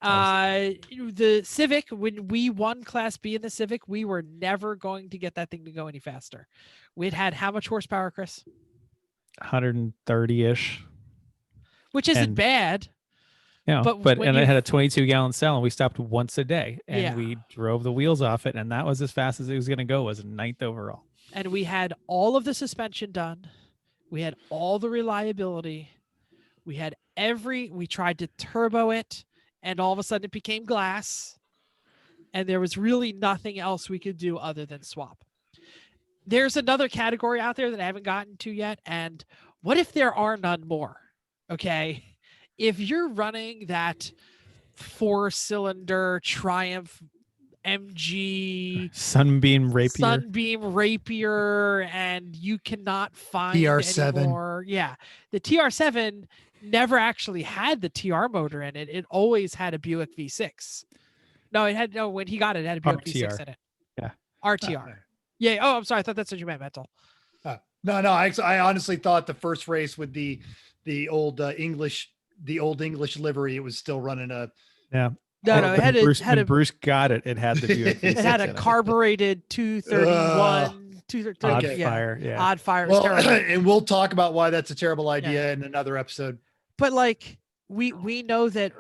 The Civic, when we won Class B in the Civic, we were never going to get that thing to go any faster. We'd had how much horsepower, Chris? 130-ish. Which isn't bad. Yeah, but it had a 22-gallon cell, and we stopped once a day, and we drove the wheels off it, and that was as fast as it was going to go. Was 9th overall. And we had all of the suspension done. We had all the reliability. We had we tried to turbo it, and all of a sudden it became glass. And there was really nothing else we could do other than swap. There's another category out there that I haven't gotten to yet. And what if there are none more? Okay. If you're running that 4-cylinder Triumph MG Sunbeam Rapier, and you cannot find TR7 anymore. Yeah, the TR7 never actually had the TR motor in it. It always had a Buick V6. When he got it, it had a Buick V6 in it. Yeah, RTR. Yeah. Oh, I'm sorry. I thought that's what you meant, Mental. No. I honestly thought the first race with the old English livery, it was still running a. Yeah. No, Bruce got it. It had the Buick V6. It had a carbureted 231, 230. Odd fire. Well, and we'll talk about why that's a terrible idea in another episode. But like we know that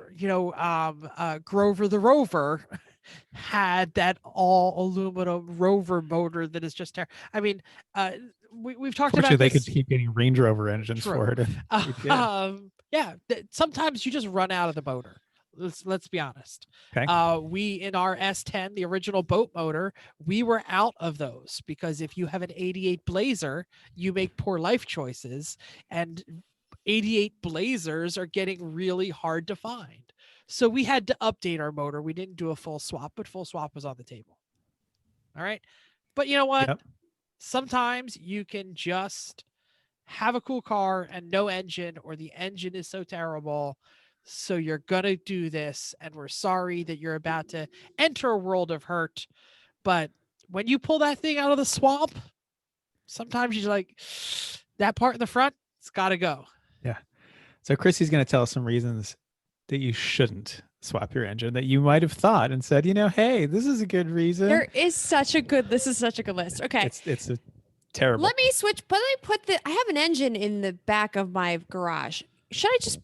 Grover the Rover had that all aluminum Rover motor that is just terrible. I mean, we've talked about. They could keep getting Range Rover engines for it. Sometimes you just run out of the motor. Let's be honest. Okay. We in our S10, the original boat motor, we were out of those because if you have an 88 Blazer, you make poor life choices, and 88 Blazers are getting really hard to find. So we had to update our motor. We didn't do a full swap, but full swap was on the table. All right. But you know what? Yep. Sometimes you can just have a cool car and no engine, or the engine is so terrible. So you're going to do this, and we're sorry that you're about to enter a world of hurt. But when you pull that thing out of the swamp, sometimes you're like, that part in the front, it's got to go. Yeah. So Chrissy's going to tell us some reasons that you shouldn't swap your engine that you might have thought and said, hey, this is a good reason. This is such a good list. Okay. It's a terrible. Let me I have an engine in the back of my garage. Should I just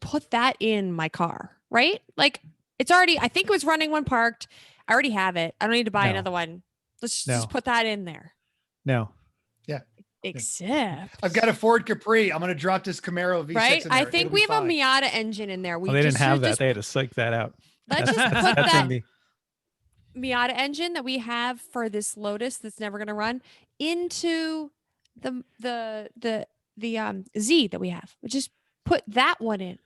put that in my car, right? Like it's already, I think it was running when parked. I already have it. I don't need to buy another one. Let's just put that in there. No. Yeah. Except I've got a Ford Capri. I'm going to drop this Camaro V6 right. in there. I think we have a Miata engine in there. They didn't have that. They had to psych that out. Let's just put That's that in the Miata engine that we have for this Lotus that's never going to run into the Z that we have. We just put that one in.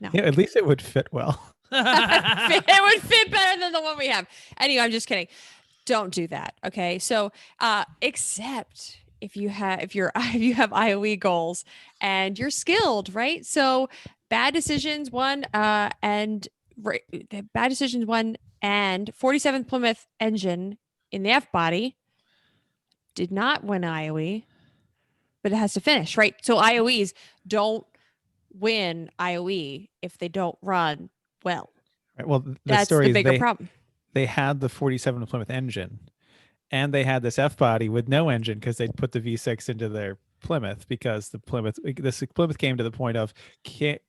No. Yeah, at least it would fit well. It would fit better than the one we have. Anyway, I'm just kidding. Don't do that. Okay. So, except if you have IOE goals and you're skilled, right? So bad decisions one, and 47th Plymouth engine in the F body did not win IOE, but it has to finish, right? So IOEs don't win IOE if they don't run well. Right. Well, that's story the bigger is problem. They had the 47 Plymouth engine, and they had this F body with no engine because they'd put the V6 into their Plymouth because the Plymouth came to the point of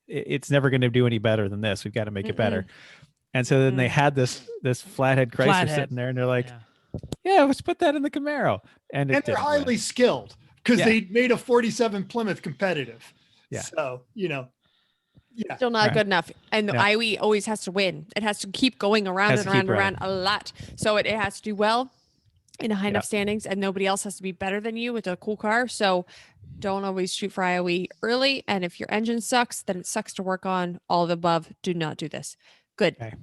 it's never going to do any better than this. We've got to make it better. And so then they had this flathead Chrysler sitting there, and they're like, yeah, let's put that in the Camaro. And they're highly skilled because they made a 47 Plymouth competitive. Yeah. So, yeah. Still not good enough. And the IOE always has to win. It has to keep going around and around and around a lot. So it has to do well in high enough standings, and nobody else has to be better than you with a cool car. So don't always shoot for IOE early. And if your engine sucks, then it sucks to work on. All of the above. Do not do this. Good. Okay.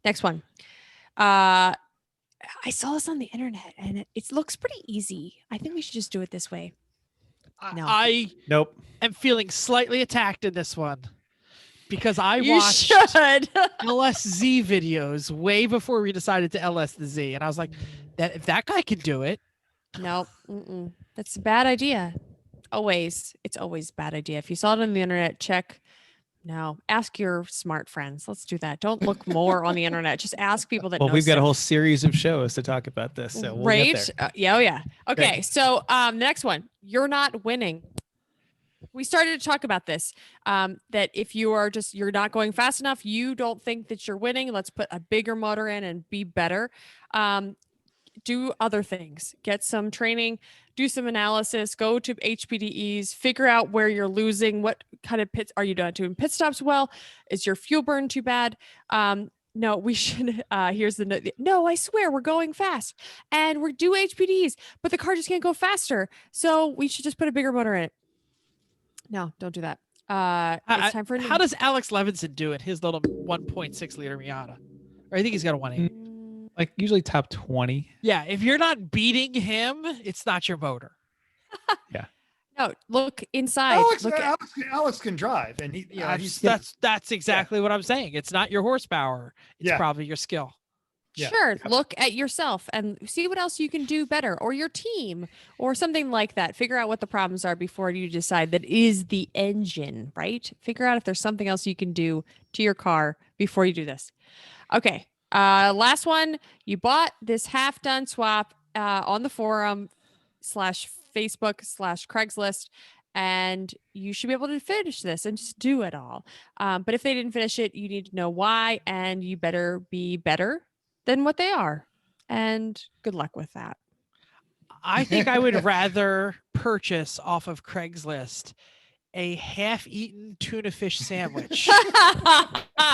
Next one. I saw this on the internet and it looks pretty easy. I think we should just do it this way. No. I nope. am feeling slightly attacked in this one because I you watched should. LSZ videos way before we decided to LS the Z. And I was like, that if that guy can do it. No, that's a bad idea. It's always a bad idea. If you saw it on the internet, check. No, ask your smart friends. Let's do that. Don't look more on the internet. Just ask people that know we've got stuff. a whole series of shows to talk about this. So we'll get there. Yeah. Okay. So next one, you're not winning. We started to talk about this, that if you're not going fast enough, you don't think that you're winning. Let's put a bigger motor in and be better. Do other things, get some training, do some analysis, go to HPDEs, figure out where you're losing. What kind of pits are you doing pit stops well? Is your fuel burn too bad? No, we should, here's the note. No, I swear we're going fast and we're do HPDEs, but the car just can't go faster. So we should just put a bigger motor in it. No, don't do that. It's time for how does Alex Levinson do it? His little 1.6 liter Miata, or I think he's got a 1.8. Like usually top 20. Yeah, if you're not beating him, it's not your motor. Yeah. No, look inside. Alex can drive, and that's exactly what I'm saying. It's not your horsepower. It's probably your skill. Yeah. Sure. Look at yourself and see what else you can do better, or your team, or something like that. Figure out what the problems are before you decide that is the engine, right? Figure out if there's something else you can do to your car before you do this. Okay. Last one. You bought this half-done swap on the forum /Facebook/Craigslist, and you should be able to finish this and just do it all. But if they didn't finish it, you need to know why, and you better be better than what they are. And good luck with that. I think I would rather purchase off of Craigslist a half-eaten tuna fish sandwich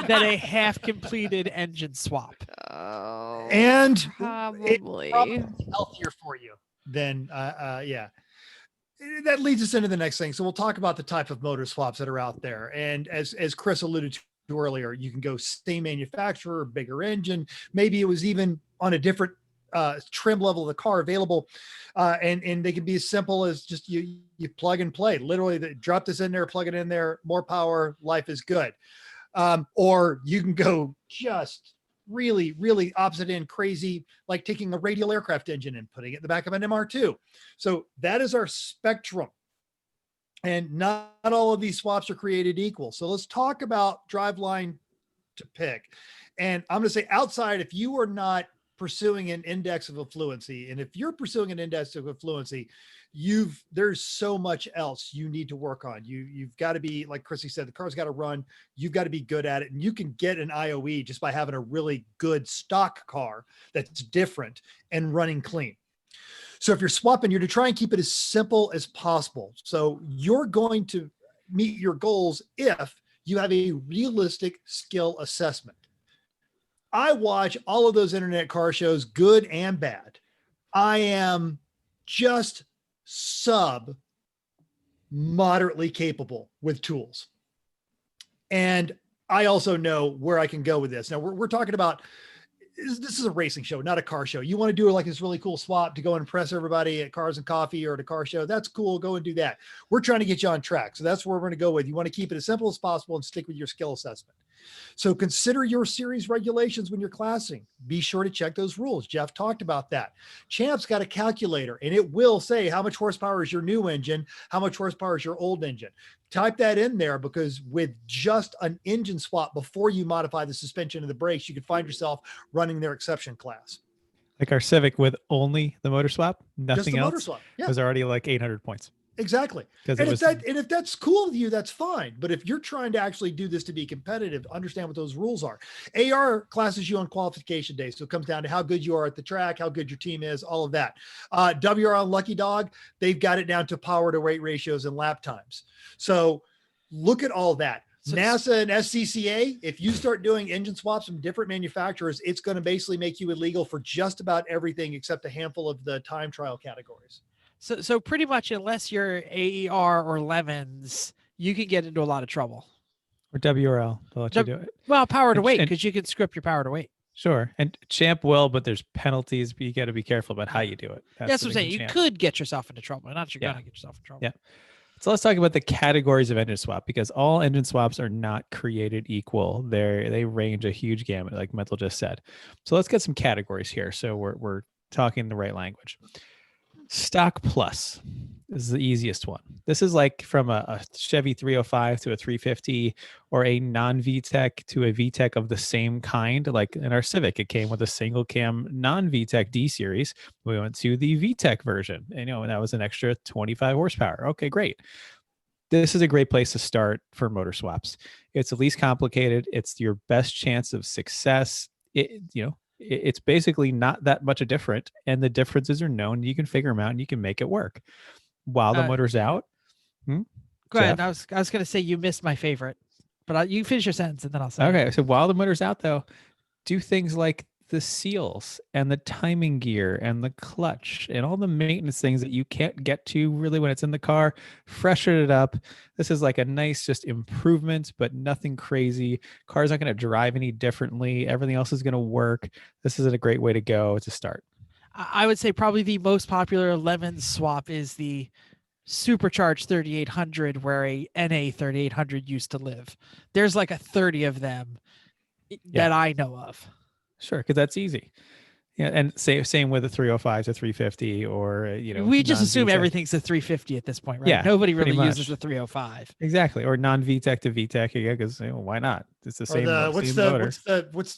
than a half-completed engine swap. Oh, and probably healthier for you than that leads us into the next thing. So we'll talk about the type of motor swaps that are out there. And as Chris alluded to earlier, you can go same manufacturer, bigger engine. Maybe it was even on a different trim level of the car available. And they can be as simple as just you plug and play. Literally, drop this in there, plug it in there, more power, life is good. Or you can go just really, really opposite end crazy, like taking a radial aircraft engine and putting it in the back of an MR2. So that is our spectrum And not all of these swaps are created equal. So let's talk about driveline to pick. And I'm going to say outside, if you are not pursuing an index of affluency, and if you're pursuing an index of affluency, there's so much else you need to work on. You've got to be, like Chrissy said, the car's got to run. You've got to be good at it. And you can get an IOE just by having a really good stock car that's different and running clean. So if you're swapping, you're to try and keep it as simple as possible. So you're going to meet your goals if you have a realistic skill assessment. I watch all of those internet car shows, good and bad. I am just moderately capable with tools. And I also know where I can go with this. Now we're talking about, this is a racing show, not a car show. You want to do like this really cool swap to go and impress everybody at Cars and Coffee or at a car show. That's cool. Go and do that. We're trying to get you on track. So that's where we're going to go with. You want to keep it as simple as possible and stick with your skill assessment. So consider your series regulations when you're classing. Be sure to check those rules. Jeff talked about that. Champ's got a calculator and it will say how much horsepower is your new engine, how much horsepower is your old engine. Type that in there, because with just an engine swap before you modify the suspension and the brakes, you could find yourself running their exception class. Like our Civic with only the motor swap, Just nothing the else, motor swap. Yeah. was already like 800 points. Exactly. And if that's cool with you, that's fine. But if you're trying to actually do this to be competitive, understand what those rules are. AR classes you on qualification day. So it comes down to how good you are at the track, how good your team is, all of that. WR on Lucky Dog, they've got it down to power to weight ratios and lap times. So look at all that. NASA and SCCA, if you start doing engine swaps from different manufacturers, it's going to basically make you illegal for just about everything except a handful of the time trial categories. So pretty much, unless you're AER or Levens, you can get into a lot of trouble. Or WRL, they'll let you do it. Well, power to And- weight, and- because you can script your power to weight. Sure. And Champ will, but there's penalties, but you got to be careful about how you do it. That's the what I'm thing saying. with You Champ. could get yourself into trouble. Not that you're Yeah. going to get yourself in trouble. Yeah. So let's talk about the categories of engine swap, because all engine swaps are not created equal. They range a huge gamut, like Mental just said. So let's get some categories here, so we're talking the right language. Stock Plus is the easiest one. This is like from a Chevy 305 to a 350, or a non-VTEC to a VTEC of the same kind. Like in our Civic, it came with a single cam non-VTEC D series. We went to the VTEC version, and that was an extra 25 horsepower. Okay, great. This is a great place to start for motor swaps. It's the least complicated. It's your best chance of success. It's basically not that much different, and the differences are known. You can figure them out and you can make it work while the motor's out. Go ahead. Jeff? I was going to say you missed my favorite, but you finish your sentence and then I'll say. Okay, so while the motor's out, though, do things like the seals and the timing gear and the clutch and all the maintenance things that you can't get to really when it's in the car. Freshen it up. This is like a nice just improvement, but nothing crazy. Car's not going to drive any differently. Everything else is going to work. This is a great way to go to start. I would say probably the most popular 11 swap is the supercharged 3800, where a NA 3800 used to live. There's like a 30 of them that I know of. Sure, because that's easy. Yeah, and same with a 305 to 350, or we just assume non-VTEC. everything's a 350 at this point, right? Yeah, Nobody really pretty uses much. the 305. Exactly, or non-VTEC to VTEC again, because why not? It's the same. What's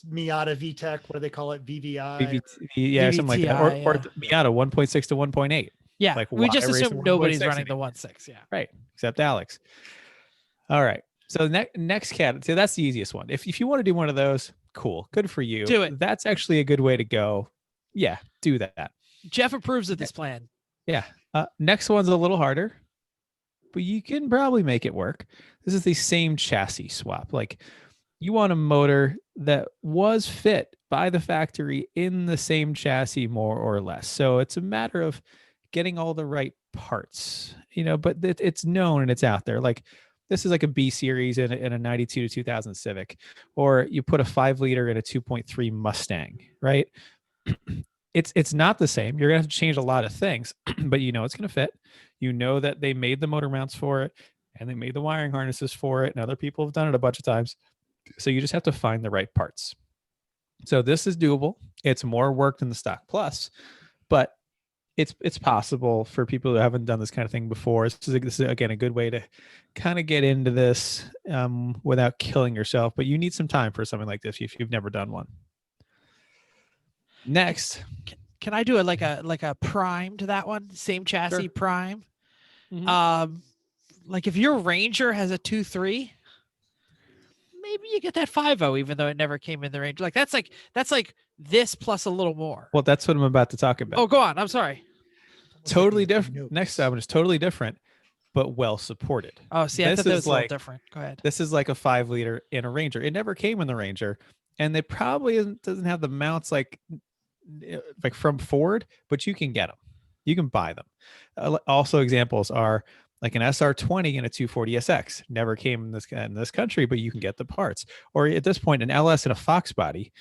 Miata VTEC? What do they call it? VVI? Yeah, something like that. Or VVTI, the Miata 1.6 to 1.8. Yeah, Like, we why just race assume a nobody's 1.6 running the anymore? 1.6. Yeah. Right, except Alex. All right. So next cat. So that's the easiest one. If you want to do one of those, cool, good for you. Do it. That's actually a good way to go. Yeah, do that. Jeff approves of this plan. Yeah. Next one's a little harder, but you can probably make it work. This is the same chassis swap. Like, you want a motor that was fit by the factory in the same chassis, more or less. So it's a matter of getting all the right parts, but it's known and it's out there. Like, this is like a B series in a 92 to 2000 Civic, or you put a 5-liter in a 2.3 Mustang, right? It's not the same. You're gonna have to change a lot of things, but it's gonna fit. That they made the motor mounts for it, and they made the wiring harnesses for it, and other people have done it a bunch of times. So you just have to find the right parts. So this is doable. It's more work than the Stock Plus, but it's possible for people who haven't done this kind of thing before. This is again a good way to kind of get into this without killing yourself. But you need some time for something like this if you've never done one. Next, Can I do like a prime to that one? Same chassis Sure. prime. Mhm. Like if your Ranger has a 2.3, maybe you get that 5.0, even though it never came in the Ranger. Like that's like this plus a little more. well, that's what I'm about to talk about. Oh, go on. I'm sorry. Totally different. Next album is totally different, but well supported. Oh, see, I This thought that is was a little like- different. Go ahead. This is like a 5-liter in a Ranger. It never came in the Ranger, and it probably doesn't have the mounts like from Ford, but you can get them. You can buy them. Also, examples are like an SR20 and a 240SX. Never came in this country, but you can get the parts. Or at this point, an LS and a Fox body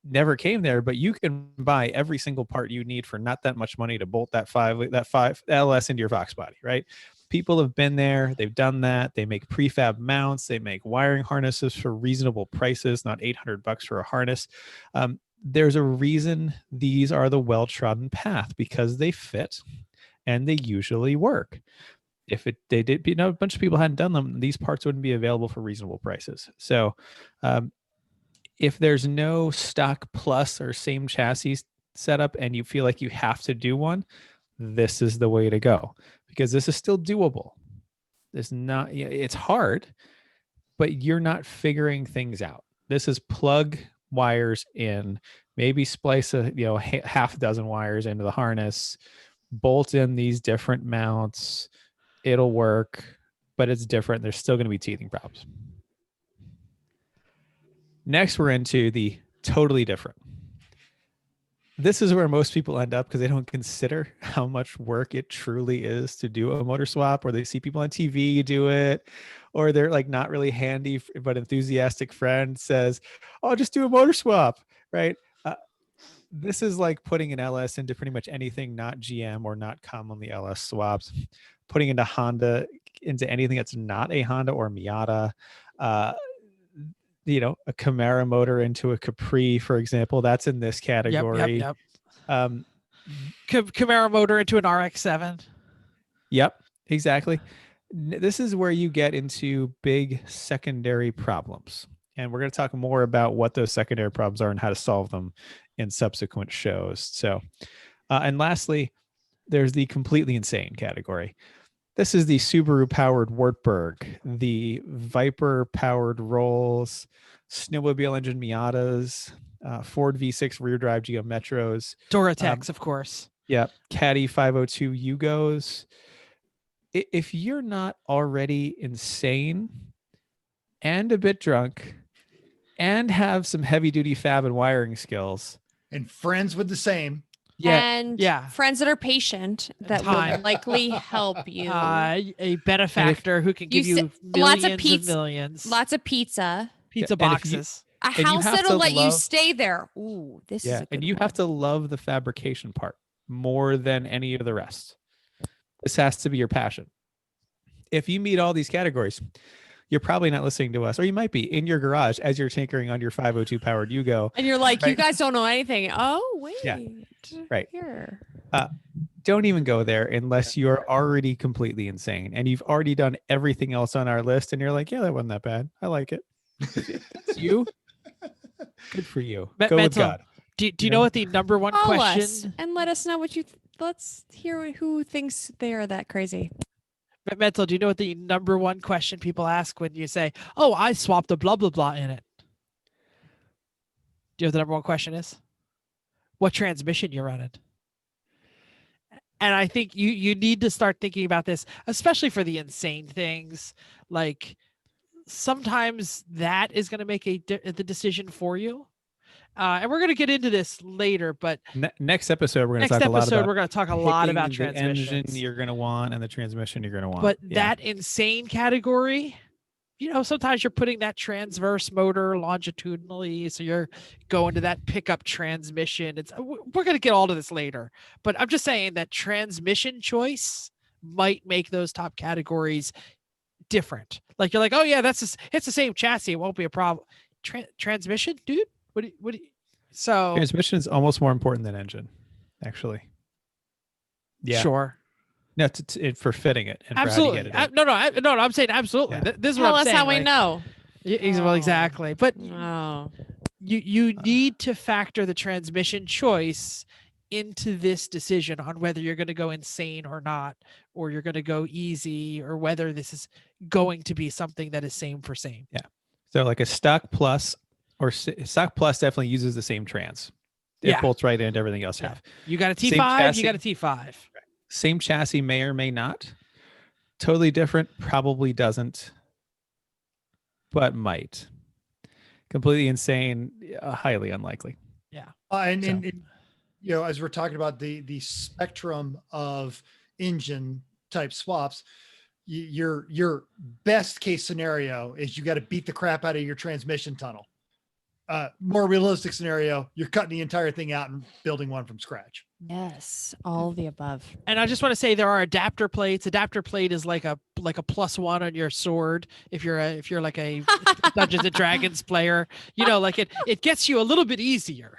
never came there, but you can buy every single part you need for not that much money to bolt that 5 LS into your Fox body, right? People have been there, they've done that. They make prefab mounts, they make wiring harnesses for reasonable prices, not $800 for a harness. There's a reason these are the well-trodden path, because they fit and they usually work. If they did, a bunch of people hadn't done them, these parts wouldn't be available for reasonable prices. So if there's no stock plus or same chassis setup and you feel like you have to do one, this is the way to go, because this is still doable. It's hard, but you're not figuring things out. This is plug wires in, maybe splice half a dozen wires into the harness, bolt in these different mounts. It'll work, but it's different. There's still going to be teething problems. Next, we're into the totally different. This is where most people end up because they don't consider how much work it truly is to do a motor swap, or they see people on TV do it, or they're like not really handy but enthusiastic friend says, "Oh, just do a motor swap," right? This is like putting an LS into pretty much anything not GM or not commonly LS swaps, putting into Honda, into anything that's not a Honda or Miata. A Camaro motor into a Capri, for example, that's in this category. Yep. Camaro motor into an RX-7. Yep, exactly. This is where you get into big secondary problems. And we're going to talk more about what those secondary problems are and how to solve them in subsequent shows. So, and lastly, there's the completely insane category. This is the Subaru powered Wartburg, the Viper powered Rolls, snowmobile engine Miatas, Ford V6 rear drive Geo Metros, Duratex, of course. Yeah, Caddy 502 Yugos. If you're not already insane and a bit drunk and have some heavy duty fab and wiring skills and friends with the same, and friends that are patient that Time. will likely help you. A benefactor who can give you lots of millions. Lots of pizza boxes. A house that'll let you stay there. Ooh, this is a good and you one. have to love the fabrication part more than any of the rest. This has to be your passion. If you meet all these categories, you're probably not listening to us, or you might be in your garage as you're tinkering on your 502 powered Yugo. And you're like, you guys don't know anything. Oh, wait. Yeah. Right. Here. Don't even go there unless you're already completely insane and you've already done everything else on our list. And you're like, yeah, that wasn't that bad. I like it. That's you. Good for you. Go with God. Do you know what the number one Call question us and let us know what you let's hear who thinks they are that crazy. Mental, do you know what the number one question people ask when you say, "Oh, I swapped a blah blah blah in it"? Do you know what the number one question is? What transmission you're running? And I think you need to start thinking about this, especially for the insane things. Like sometimes that is going to make the decision for you. And we're going to get into this later, but next episode we're going to talk a lot about transmissions. The engine you're going to want and the transmission you're going to want. But that insane category, sometimes you're putting that transverse motor longitudinally, so you're going to that pickup transmission. We're going to get all to this later, but I'm just saying that transmission choice might make those top categories different. Like you're like, oh yeah, it's the same chassis, it won't be a problem. Transmission, dude. What do you, so transmission is almost more important than engine, actually. Yeah. Sure. No, for fitting it and Absolutely. for how to get it in. No, I'm saying absolutely. Yeah. This is what Tell I'm us saying. how we like, know. Well, exactly. But Oh. you need to factor the transmission choice into this decision on whether you're going to go insane or not, or you're going to go easy, or whether this is going to be something that is same for same. So like a stock plus or stock plus definitely uses the same trans. It Yeah. bolts right into everything else Yeah. have. You got a Same T5, you got a chassis. T5. Same chassis may or may not. Totally different, probably doesn't, but might. Completely insane, highly unlikely. And, So- and you know, as we're talking about the spectrum of engine type swaps, your best case scenario is you got to beat the crap out of your transmission tunnel. More realistic scenario, you're cutting the entire thing out and building one from scratch. Yes, all of the above. And I just want to say there are adapter plates. Adapter plate is like a +1 on your sword if you're like a Dungeons and Dragons player. You know, like it gets you a little bit easier,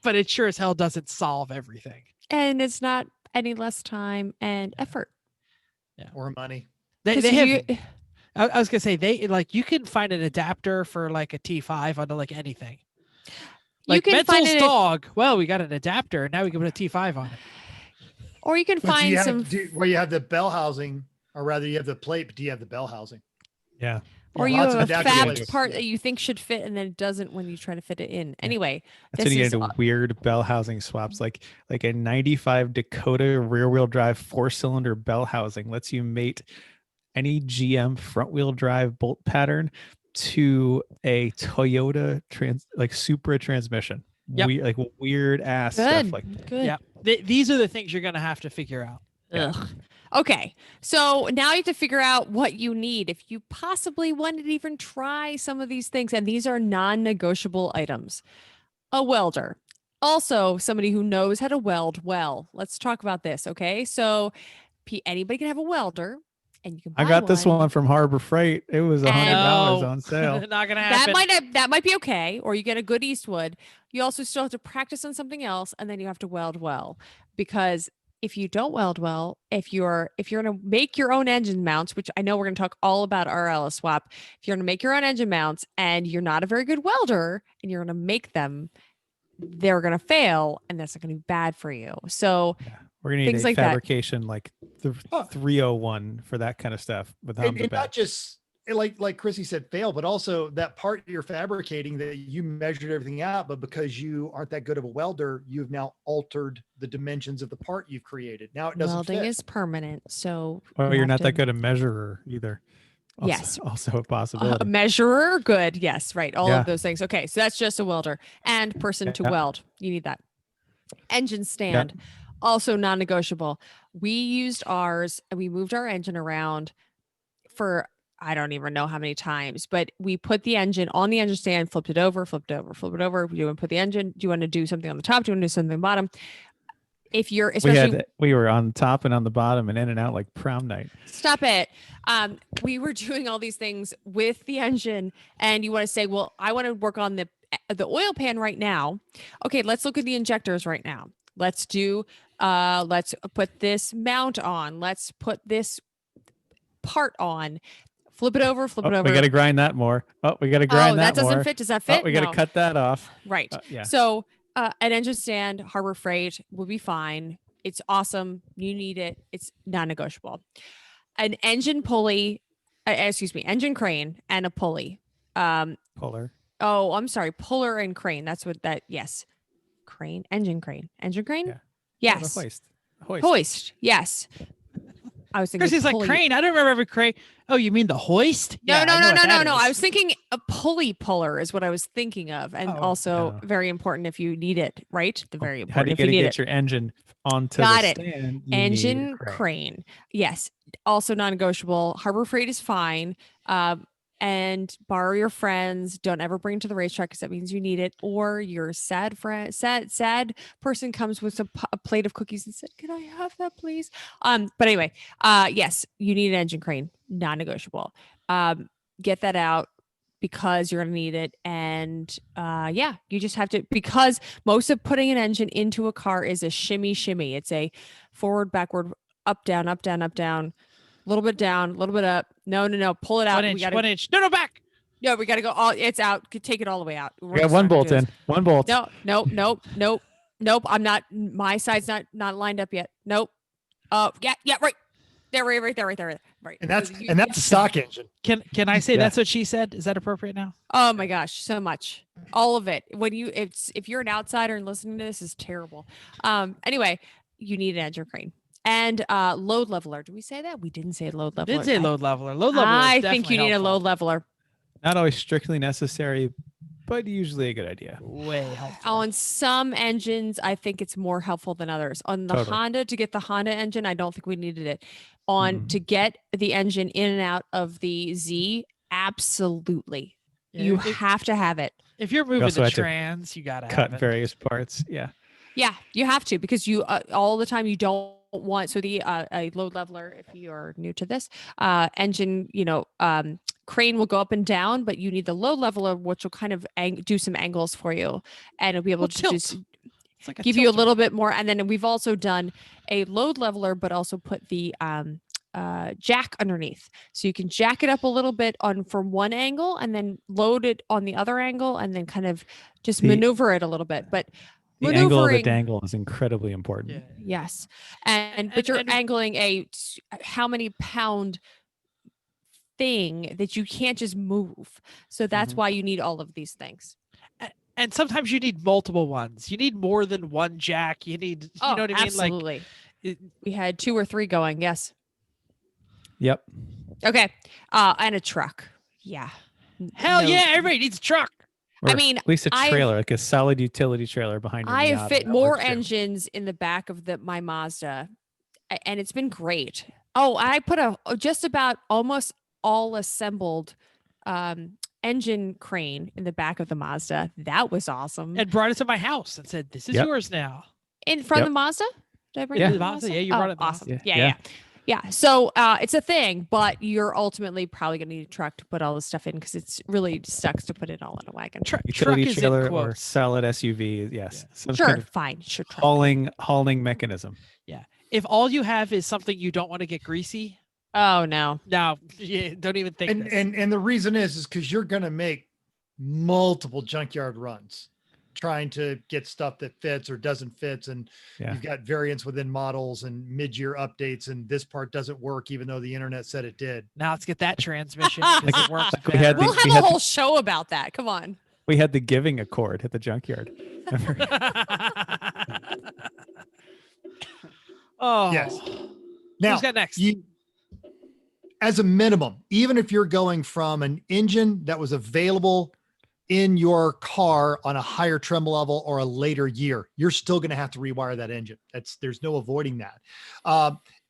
but it sure as hell doesn't solve everything. And it's not any less time and effort. Or money. They 'Cause have. you- I was gonna say they like you can find an adapter for like a T5 onto like anything. Like can find Mental's it, dog. Well, we got an adapter. Now we can put a T5 on it. or you can But do find you have, some, where you have the bell housing, or rather you have the plate, but do you have the bell housing? Yeah. or Yeah, you lots have of a adapter fabbed plates. part that you think should fit and then it doesn't when you try to fit it in. Anyway, That's this when you is get into weird bell housing swaps, like a 95 Dakota rear wheel drive 4-cylinder bell housing lets you mate any GM front wheel drive bolt pattern to a Toyota Supra transmission. Yep. Weird ass good. stuff like Good. Yeah. These are the things you're gonna have to figure out. Yeah. Ugh. Okay. So now you have to figure out what you need if you possibly wanted to even try some of these things. And these are non-negotiable items. A welder. Also, somebody who knows how to weld well. Let's talk about this. Okay. So anybody can have a welder and you can buy I got this one from Harbor Freight. It was $100 No. on sale. Not gonna happen. That might be okay. Or you get a good Eastwood. You also still have to practice on something else and then you have to weld well. Because if you don't weld well, if you're going to make your own engine mounts, which I know we're going to talk all about RLS swap, if you're going to make your own engine mounts and you're not a very good welder and you're going to make them, they're going to fail and that's not going to be bad for you. So We're gonna need things a like that. fabrication like the 301 for that kind of stuff with And, Humber and not back. just like Chrissy said, fail, but also that part you're fabricating that you measured everything out, but because you aren't that good of a welder, you've now altered the dimensions of the part you've created. Now it doesn't Welding fit. is permanent. So Or you you're have not to- that good a measurer either. Yes. Also a a possibility. measurer, good. Yes, right. All Yeah. of those things. Okay, so that's just a welder and person to Yeah. weld. You need that. Engine stand, also non-negotiable. We used ours and we moved our engine around for I don't even know how many times, but we put the engine on the engine stand, flipped it over, flipped it over, flipped it over. Do you want to put the engine? Do you want to do something on the top? Do you want to do something on the bottom? If you're especially we were on top and on the bottom and in and out like prom night. Stop it. We were doing all these things with the engine, and you want to say, well, I want to work on the oil pan right now. Okay, let's look at the injectors right now. Let's put this mount on. Let's put this part on. Flip it over, flip it over. We got to grind that more. Oh, we got to grind that doesn't more. fit. Does that fit? Oh, we got to No. cut that off. Right. Yeah. So an engine stand, Harbor Freight will be fine. It's awesome. You need it. It's non-negotiable. An engine pulley, engine crane and a pulley. Puller. Oh, I'm sorry. Puller and crane. That's what that, yes. Crane, engine crane. Yeah. Yes. Hoist. Hoist. Yes. I was thinking Chrissy's like pulley. crane. I don't remember every crane. Oh, you mean the hoist? No, Yeah, I know what that no. is. I was thinking a pulley puller is what I was thinking of. And Oh, also no. very important if you need it, right? Very How do important you if you get need get it. your engine onto Got the it. stand? You need a Engine crane. Yes. Also non-negotiable. Harbor Freight is fine. And borrow your friends. Don't ever bring it to the racetrack because that means you need it. Or your sad person comes with a plate of cookies and said, "Can I have that, please?" But anyway, yes, you need an engine crane. Non-negotiable. Get that out. because you're going to need it. And you just have to, because most of putting an engine into a car is a shimmy. It's a forward, backward, up, down, up, down, up, down, a little bit down, a little bit up. No, pull it out. 1 inch, 1 inch. No, back. No, we got to go all, it's out. Take it all the way out. We got one bolt in, one bolt. Nope. I'm not, my side's not lined up yet. Nope. Yeah, right. There, right there. Right. And that's a stock engine. Can I say that's what she said? Is that appropriate now? Oh my gosh, so much. All of it. If you're an outsider and listening to this, is terrible. Anyway, you need an engine crane and load leveler. Did we say that? We didn't say load leveler. Did say load leveler. Load leveler. I think you need a load leveler. Not always strictly necessary, but usually a good idea. Way helpful. On some engines, I think it's more helpful than others. On the Honda, to get the Honda engine, I don't think we needed it. To get the engine in and out of the Z, absolutely. Yeah, you have to have it. If you're moving the trans, you gotta cut have it. various parts. Yeah, you have to, because you all the time you don't want. So the a load leveler, if you're new to this, engine, crane will go up and down, but you need the load leveler, which will kind of do some angles for you, and it'll be able to just give you a little bit more. And then we've also done a load leveler, but also put the jack underneath, so you can jack it up a little bit from one angle and then load it on the other angle, and then kind of just maneuver it a little bit. But the angle of the dangle is incredibly important. Yeah. Yes, but you're angling a how many pound thing that you can't just move. So that's why you need all of these things. And sometimes you need multiple ones. You need more than one jack. You need, you know what I mean? Absolutely. We had 2 or 3 going. Yes. Yep. Okay. And a truck. Yeah. Hell yeah. Everybody needs a truck. Or at least a trailer, like a solid utility trailer behind your I Miata. have fit more engines in the back of my Mazda, and it's been great. Oh, I put just about almost all assembled engine crane in the back of the Mazda. That was awesome. And brought it to my house and said, "This is yours now." In front of the Mazda? Did I bring it to the Mazda? Yeah, you brought it. Awesome. Yeah. So it's a thing, but you're ultimately probably gonna need a truck to put all this stuff in, because it's really sucks to put it all in a wagon. Utility trailer or solid SUV. Yes. Yeah. Sure. Fine. Sure. Hauling mechanism. Yeah. If all you have is something you don't want to get greasy. Oh no. No, don't even think. And the reason is because you're going to make multiple junkyard runs trying to get stuff that fits or doesn't fit, and you've got variants within models and mid-year updates, and this part doesn't work even though the internet said it did. Now let's get that transmission. It works we'll have a whole show about that. Come on. We had the giving accord at the junkyard. Oh yes. Now, who's got next? As a minimum, even if you're going from an engine that was available in your car on a higher trim level or a later year, you're still going to have to rewire that engine. There's no avoiding that.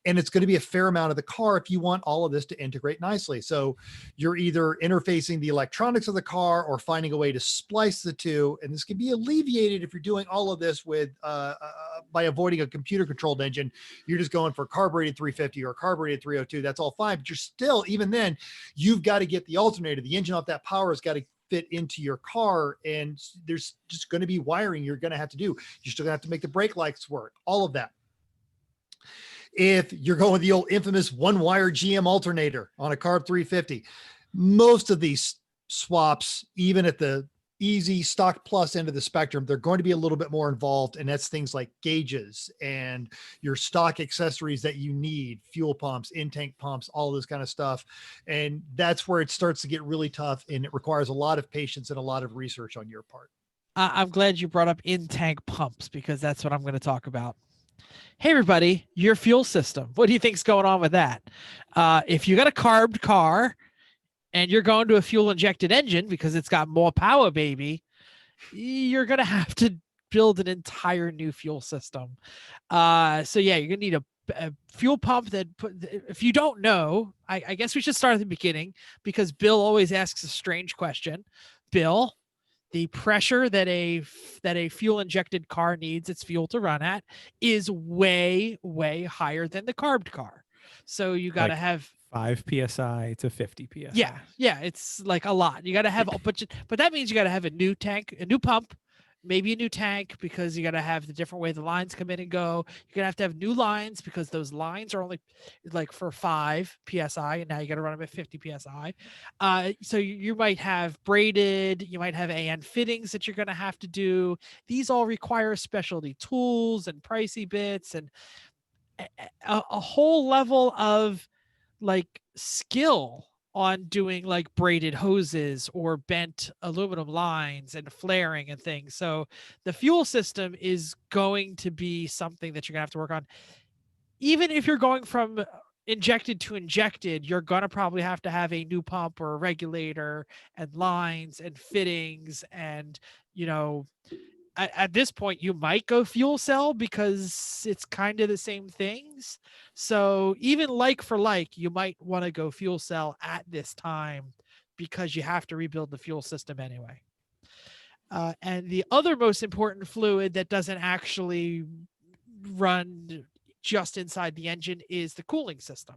And it's going to be a fair amount of the car if you want all of this to integrate nicely. So you're either interfacing the electronics of the car or finding a way to splice the two. And this can be alleviated if you're doing all of this with by avoiding a computer controlled engine. You're just going for a carbureted 350 or a carbureted 302. That's all fine. But you're still, even then, you've got to get the alternator. The engine off that power has got to fit into your car, and there's just going to be wiring you're going to have to do. You're still going to have to make the brake lights work, all of that. If you're going with the old infamous one wire GM alternator on a carb 350, most of these swaps, even at the easy stock plus end of the spectrum, they're going to be a little bit more involved. And that's things like gauges and your stock accessories that you need, fuel pumps, in-tank pumps, all this kind of stuff. And that's where it starts to get really tough, and it requires a lot of patience and a lot of research on your part. I'm glad you brought up in-tank pumps, because that's what I'm going to talk about. Hey, everybody, your fuel system. What do you think's going on with that? If you got a carbed car and you're going to a fuel injected engine because it's got more power, baby, you're going to have to build an entire new fuel system. So yeah, you're going to need a fuel pump if you don't know, I guess we should start at the beginning, because Bill always asks a strange question. Bill, the pressure that a fuel injected car needs its fuel to run at is way, way higher than the carbed car. So you got to have 5 psi to 50 psi. Yeah, it's like a lot. You got to have a bunch, but that means you got to have a new tank, a new pump, maybe a new tank because you got to have the different way the lines come in and go. You're gonna have to have new lines because those lines are only like for 5 psi, and now you got to run them at 50 psi. So you might have braided, you might have AN fittings that you're gonna have to do. These all require specialty tools and pricey bits and a whole level of like skill on doing like braided hoses or bent aluminum lines and flaring and things. So the fuel system is going to be something that you're gonna have to work on. Even if you're going from injected to injected, you're gonna probably have to have a new pump or a regulator and lines and fittings and at this point you might go fuel cell because it's kind of the same things. So even like for like, you might want to go fuel cell at this time because you have to rebuild the fuel system anyway. And the other most important fluid that doesn't actually run just inside the engine is the cooling system.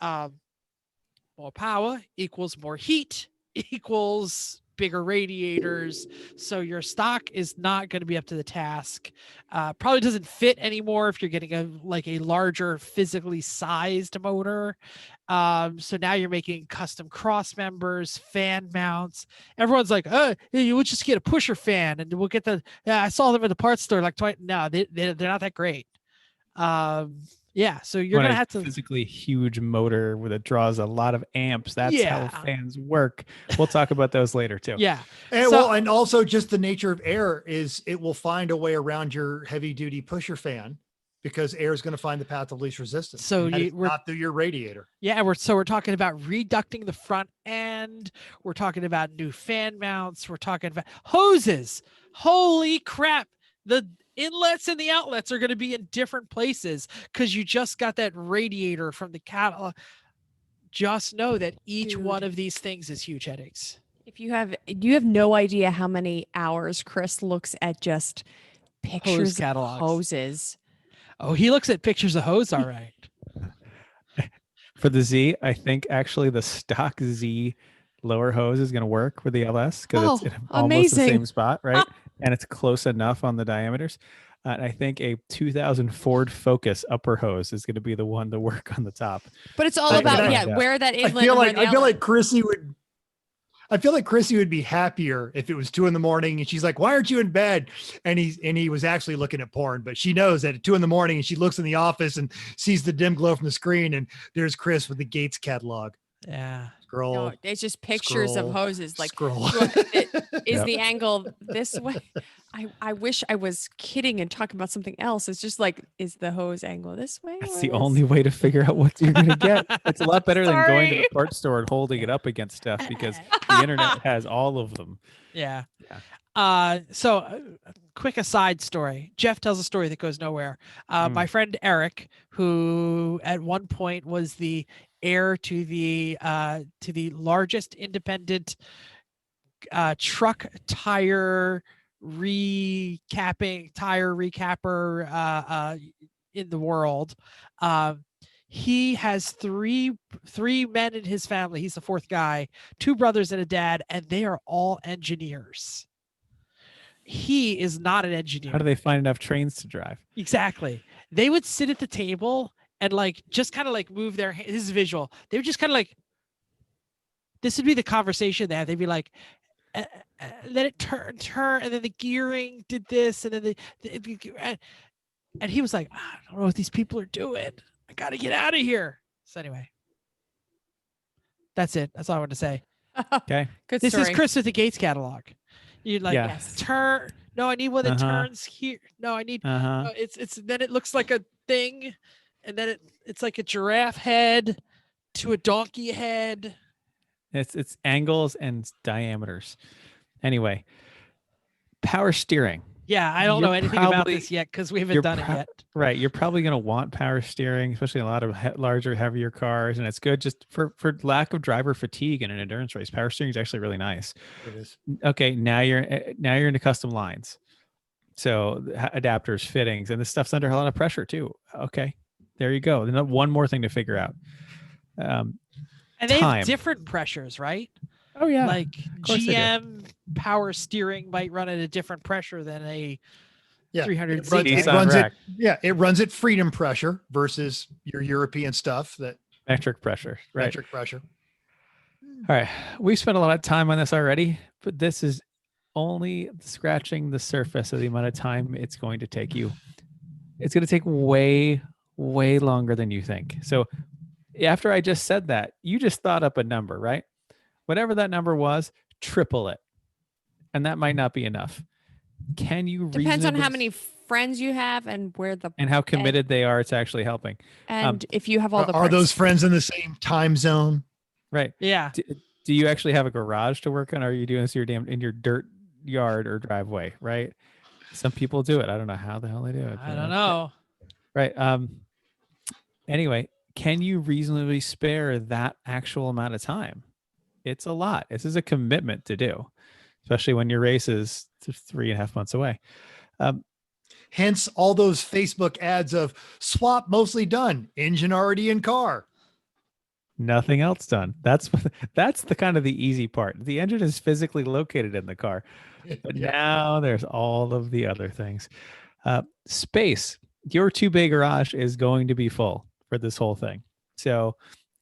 More power equals more heat equals bigger radiators, so your stock is not going to be up to the task. Probably doesn't fit anymore if you're getting a larger physically sized motor. So now you're making custom cross members, fan mounts. Everyone's like, oh, you would just get a pusher fan and we'll get I saw them at the parts store like twice. No, they're not that great. So you're gonna have to physically huge motor that draws a lot of amps. That's how fans work. We'll talk about those later too. Yeah. And also just the nature of air is it will find a way around your heavy duty pusher fan because air is going to find the path of least resistance. So we're not through your radiator. Yeah, we're talking about reducting the front end. We're talking about new fan mounts. We're talking about hoses. Holy crap. The inlets and the outlets are going to be in different places because you just got that radiator from the catalog. Just know that each one of these things is huge headaches. You have no idea how many hours Chris looks at just pictures of hoses. Oh, he looks at pictures of hose. All right. For the Z, I think actually the stock Z lower hose is going to work with the LS because it's in almost the same spot, right? And it's close enough on the diameters. And I think a 2000 Ford Focus upper hose is going to be the one to work on the top. But it's all about where that inlet. I feel like Chrissy would be happier if it was 2 a.m. and she's like, "Why aren't you in bed?" And he was actually looking at porn, but she knows that at 2 a.m. and she looks in the office and sees the dim glow from the screen, and there's Chris with the Gates catalog. Yeah. Scroll. No, it's just pictures of hoses. Like, scroll. Is the angle this way? I wish I was kidding and talking about something else. It's just like, is the hose angle this way? That's the only way to figure out what you're going to get. It's a lot better than going to the parts store and holding it up against stuff because the internet has all of them. Yeah. So quick aside story. Jeff tells a story that goes nowhere. My friend Eric, who at one point was the heir to the largest independent truck tire recapper in the world. He has three men in his family. He's the fourth guy, 2 brothers and a dad, and they are all engineers. He is not an engineer. How do they find enough trains to drive? Exactly. They would sit at the table and just kind of move their hands. This is visual. They would just kind of this would be the conversation there. They'd be like, then it turn, and then the gearing did this, and then and he was like, I don't know what these people are doing. I got to get out of here. So anyway, that's it. That's all I want to say. Okay. Good This story. is Chris with the Gates catalog. You're like, turn. No, I need one that turns here. No, I need. It's then it looks like a thing, and then it's like a giraffe head to a donkey head. It's angles and diameters. Anyway, power steering. Yeah, I don't know anything about this yet because we haven't done it yet. Right. You're probably going to want power steering, especially in a lot of larger, heavier cars. And it's good just for lack of driver fatigue in an endurance race. Power steering is actually really nice. It is. Okay. Now you're into custom lines. So adapters, fittings, and this stuff's under a lot of pressure too. Okay. There you go. Then one more thing to figure out. Um, And they time. have different pressures, right? oh yeah, Like course they do. GM power steering might run at a different pressure than a Yeah, 300Z, it runs, right? it Nissan runs rack. at it runs at freedom pressure versus your European stuff that Metric pressure, right? metric pressure. All right, we've spent a lot of time on this already, but this is only scratching the surface of the amount of time it's going to take you. It's going to take way, way longer than you think. So after I just said that, you just thought up a number, right? Whatever that number was, triple it. And that might not be enough. Can you Depends on how reasonably- many friends you have and where the and how committed they are to actually helping. and if you have all the Are parts. those friends in the same time zone? Right. Yeah. Do you actually have a garage to work on? Or are you doing this in your dirt yard or driveway, right? Some people do it. I don't know how the hell they do it. I don't know. Right. Anyway, can you reasonably spare that actual amount of time? It's a lot. This is a commitment to do, especially when your race is 3.5 months away. Hence all those Facebook ads of swap mostly done, engine already in car. Nothing else done. That's the kind of the easy part. The engine is physically located in the car, but Yeah. now there's all of the other things. Space. Your 2-bay garage is going to be full for this whole thing. So,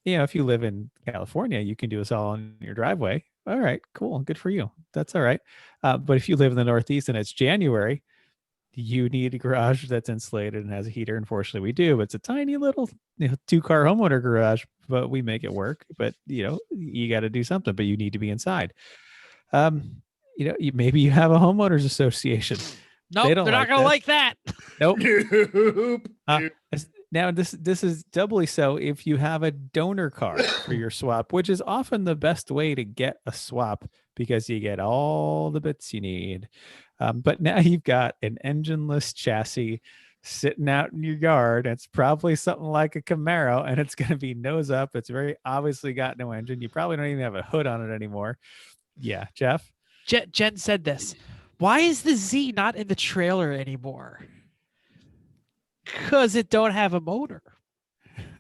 if you live in California, you can do this all in your driveway. All right, cool. Good for you. That's all right. But if you live in the Northeast and it's January, you need a garage that's insulated and has a heater. Unfortunately, we do. It's a tiny little 2-car homeowner garage, but we make it work. But you got to do something. But you need to be inside. Maybe you have a homeowners association. Nope, They they're don't not like going to this. like that. Nope. Nope. Now this is doubly so if you have a donor car for your swap, which is often the best way to get a swap because you get all the bits you need. But now you've got an engineless chassis sitting out in your yard. It's probably something like a Camaro, and it's going to be nose up. It's very obviously got no engine. You probably don't even have a hood on it anymore. Yeah, Jeff? Jen said this. Why is the Z not in the trailer anymore? Because it don't have a motor.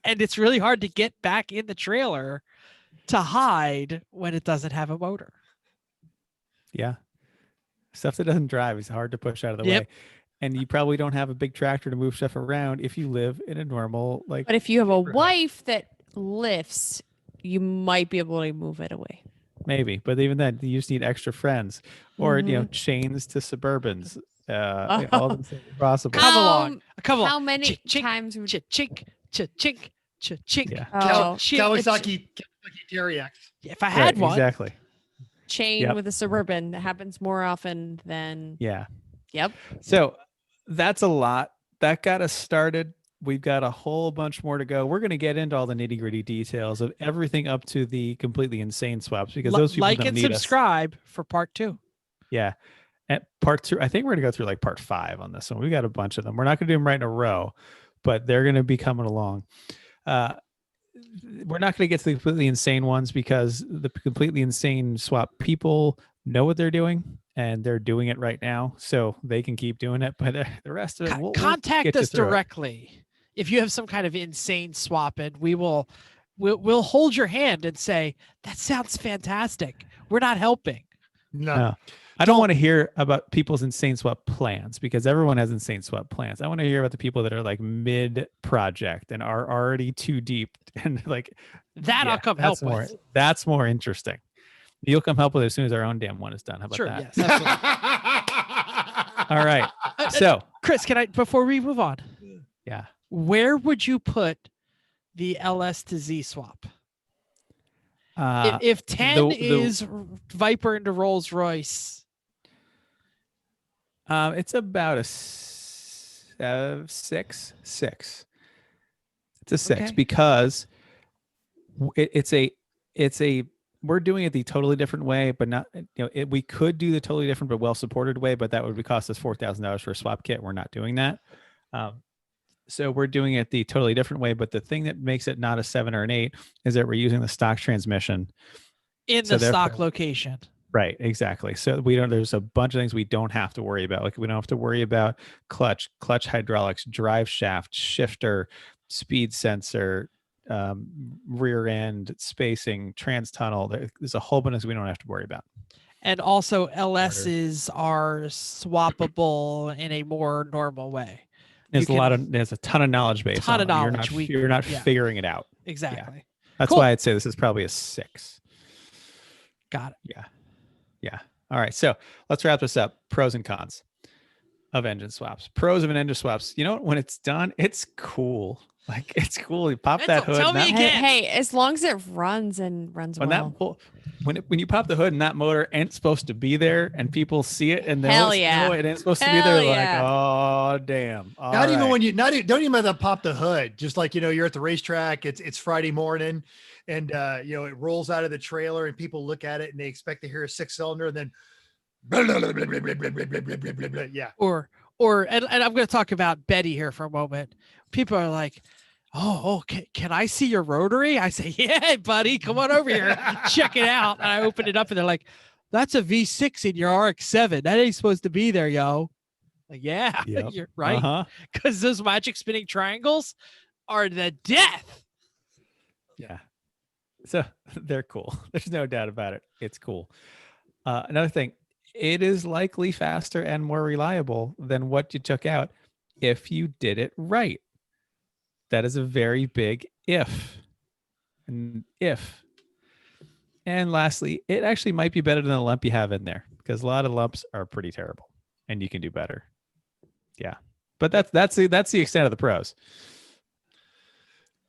And it's really hard to get back in the trailer to hide when it doesn't have a motor. Yeah. Stuff that doesn't drive is hard to push out of the Yep. way. And you probably don't have a big tractor to move stuff around if you live in a normal, like, But if you have a neighborhood. wife that lifts, you might be able to move it away. Maybe. But even then, you just need extra friends or, Mhm. chains to Suburbans. All the things possible. Come How- along. Come How along. many Chink, times would Chink, chink, chink. Yeah. Oh, Kawasaki Terriax. If I had Right, one, exactly. chain Yep. with a Suburban? That happens more often than. Yeah. Yep. So that's a lot. That got us started. We've got a whole bunch more to go. We're going to get into all the nitty gritty details of everything up to the completely insane swaps because those people like don't and need us. subscribe for part 2. Yeah. At part 2, I think we're going to go through like part 5 on this one. We got a bunch of them. We're not going to do them right in a row, but they're going to be coming along. We're not going to get to the completely insane ones because the completely insane swap people know what they're doing and they're doing it right now, so they can keep doing it. But the rest of it, we'll Contact get you us through it. directly if you have some kind of insane swap, and we'll hold your hand and say that sounds fantastic. We're not helping. No. No. I don't want to hear about people's insane swap plans because everyone has insane swap plans. I want to hear about the people that are like mid project and are already too deep and like That I'll come help with. That's more interesting. You'll come help with it as soon as our own damn one is done. How about Sure. that? Yes. Absolutely. All right. So Chris, can I, before we move on, yeah. where would you put the LS to Z swap? If 10 is Viper into Rolls Royce, it's about a 6. It's a 6 Okay. because it's a we're doing it the totally different way, but not we could do the totally different but well supported way, but that would cost us $4,000 for a swap kit. We're not doing that. So we're doing it the totally different way, but the thing that makes it not a 7 or an 8 is that we're using the stock transmission. in So the stock therefore- location. Right, exactly. So there's a bunch of things we don't have to worry about. Like we don't have to worry about clutch hydraulics, drive shaft, shifter, speed sensor, rear end spacing, trans tunnel. There's a whole bunch we don't have to worry about. And also LSs are swappable in a more normal way. There's a ton of knowledge base. Ton of on them. knowledge. You're not yeah. figuring it out. Exactly. That's Cool. why I'd say this is probably a 6. Got it. Yeah. All right. So let's wrap this up. Pros and cons of engine swaps. Pros of an engine swaps. You know, when it's done, it's cool. Like, it's cool. You pop that hood. Tell me and that- again. Hey, as long as it runs well. When you pop the hood and that motor ain't supposed to be there and people see it and they Hell know yeah. it ain't supposed to be Hell there, yeah. like, oh damn. All Not even right. when you don't even have to pop the hood. Just like, you're at the racetrack, it's Friday morning and it rolls out of the trailer and people look at it and they expect to hear a 6-cylinder and then yeah. Or and I'm going to talk about Betty here for a moment. People are like, oh, can I see your rotary? I say, yeah, buddy, come on over here, check it out. And I open it up and they're like, that's a V6 in your RX-7. That ain't supposed to be there, yo. Like, yeah, Yep. you're right. Because those magic spinning triangles are the death. Yeah. So they're cool. There's no doubt about it. It's cool. Another thing, it is likely faster and more reliable than what you took out if you did it right. That is a very big if. And lastly, it actually might be better than the lump you have in there because a lot of lumps are pretty terrible and you can do better. Yeah. But that's the extent of the pros.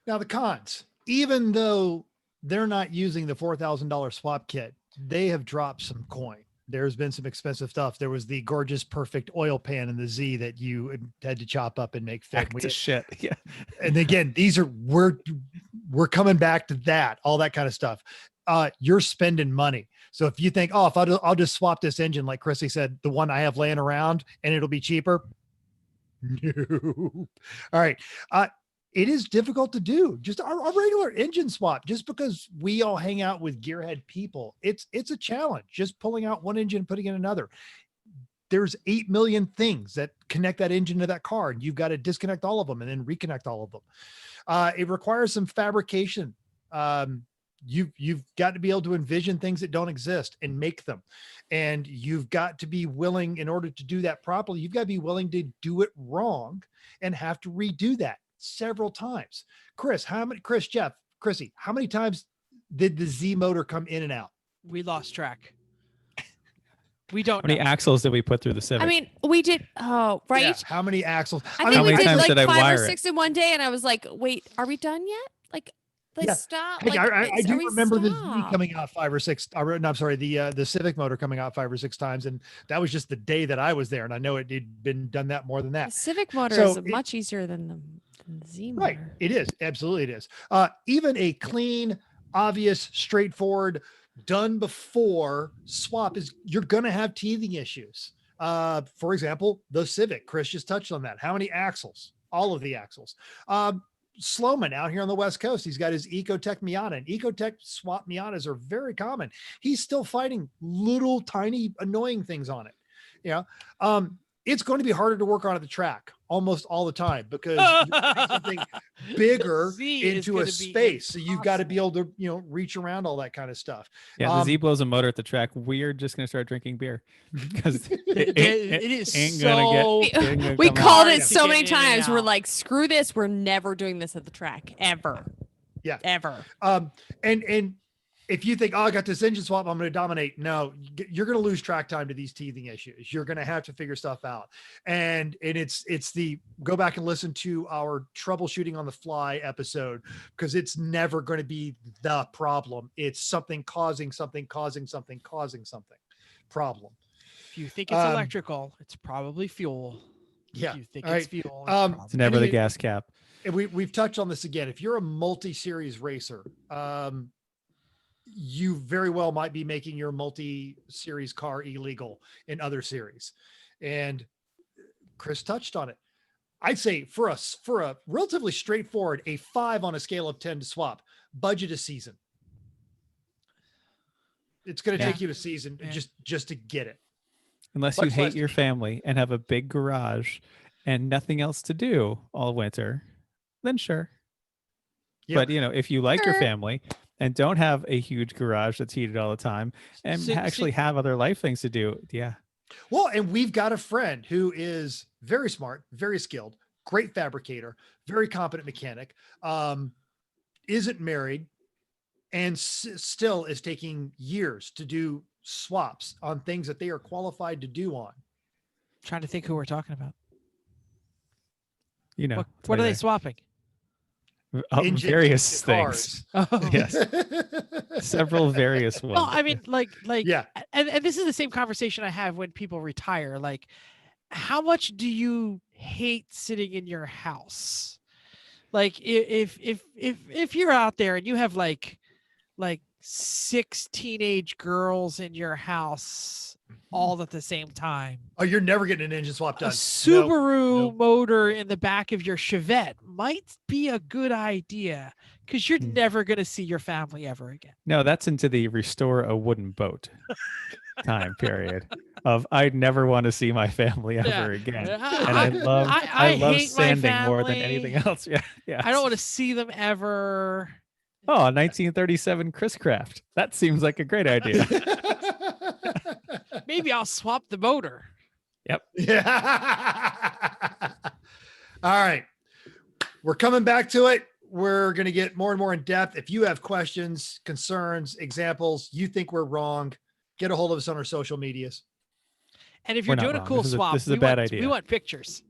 Now the cons, even though they're not using the $4,000 swap kit, they have dropped some coin. There's been some expensive stuff. There was the gorgeous, perfect oil pan in the Z that you had to chop up and make fit. Shit. Yeah. And again, we're coming back to that, all that kind of stuff. You're spending money. So if you think, if I'll just swap this engine, like Chrissy said, the one I have laying around and it'll be cheaper. No. All right. It is difficult to do just a regular engine swap, just because we all hang out with gearhead people. It's a challenge just pulling out one engine and putting in another. There's 8 million things that connect that engine to that car, and you've got to disconnect all of them and then reconnect all of them. It requires some fabrication. You've got to be able to envision things that don't exist and make them. And you've got to be willing, in order to do that properly, you've got to be willing to do it wrong and have to redo that several times. Chrissy, how many times did the Z motor come in and out? We lost track. We don't How many know. axles did we put through the Civic? I mean, we did. Oh, right. Yeah, how many axles? I How think we many did times like did I 5 wire or it? 6 in one day, and I was like, "Wait, are we done yet? Like, let's Yeah. stop." Hey, Like, I do are we remember the Z stop? coming out 5 or 6. No, I'm sorry, the Civic motor coming out 5 or 6 times, and that was just the day that I was there, and I know it had been done that more than The that. Civic motor So is it- much easier than the Z motor. Right, it is, absolutely it is. Even a clean, obvious, straightforward, done before swap you're going to have teething issues. For example, the Civic, Chris just touched on that. How many axles? All of the axles. Sloman out here on the West Coast, he's got his Ecotech Miata, and Ecotech swap Miatas are very common. He's still fighting little tiny annoying things on it. It's going to be harder to work on at the track almost all the time because you're putting something bigger Z is into gonna a be space. So you've got to be impossible. able to, reach around all that kind of stuff. Yeah, the Z blows a motor at the track. We're just gonna start drinking beer because It is ain't gonna so. get. ain't gonna We come out. called hard it to so get many in and times. We're out. like, "Screw this! We're never doing this at the track ever." Yeah. ever. And if you think, I got this engine swap, I'm going to dominate. No, you're going to lose track time to these teething issues. You're going to have to figure stuff out. And it's go back and listen to our troubleshooting on the fly episode, because it's never going to be the problem. It's something causing something problem. If you think it's electrical, it's probably fuel. Yeah. If you think All it's right. fuel, It's never the Anyway, gas cap. and we've touched on this again. If you're a multi-series racer, you very well might be making your multi-series car illegal in other series. And Chris touched on it. I'd say for a relatively straightforward, a 5 on a scale of 10 to swap, budget a season. It's going to take you a season just to get it. Unless you Much less hate your family and have a big garage and nothing else to do all winter, then sure. Yep. But if you like your Sure. family and don't have a huge garage that's heated all the time and So- actually have other life things to do, yeah. Well, and we've got a friend who is very smart, very skilled, great fabricator, very competent mechanic, isn't married, and still is taking years to do swaps on things that they are qualified to do on. Trying to think who we're talking about. It's What are like they swapping? Engines various to things. cars. Oh. Yes. Several various ones. No, I mean, like, Yeah. and this is the same conversation I have when people retire. Like, how much do you hate sitting in your house? Like, if you're out there and you have like 6 teenage girls in your house all at the same time, Oh, you're never getting an engine swap a done. Subaru nope. motor in the back of your Chevette might be a good idea because you're Hmm. never going to see your family ever again. No, that's into the restore a wooden boat time period of I'd never want to see my family ever Yeah. again. I- And I love hate my sanding more than family. anything else. Yeah. Yeah. I don't want to see them ever. Oh, 1937 Chris Craft. That seems like a great idea. Maybe I'll swap the motor. Yeah. All right. We're coming back to it. We're going to get more and more in depth. If you have questions, concerns, examples, you think we're wrong, get a hold of us on our social medias. And if We're you're not doing a wrong. cool This is a- swap, this is a we bad want, idea. We want pictures.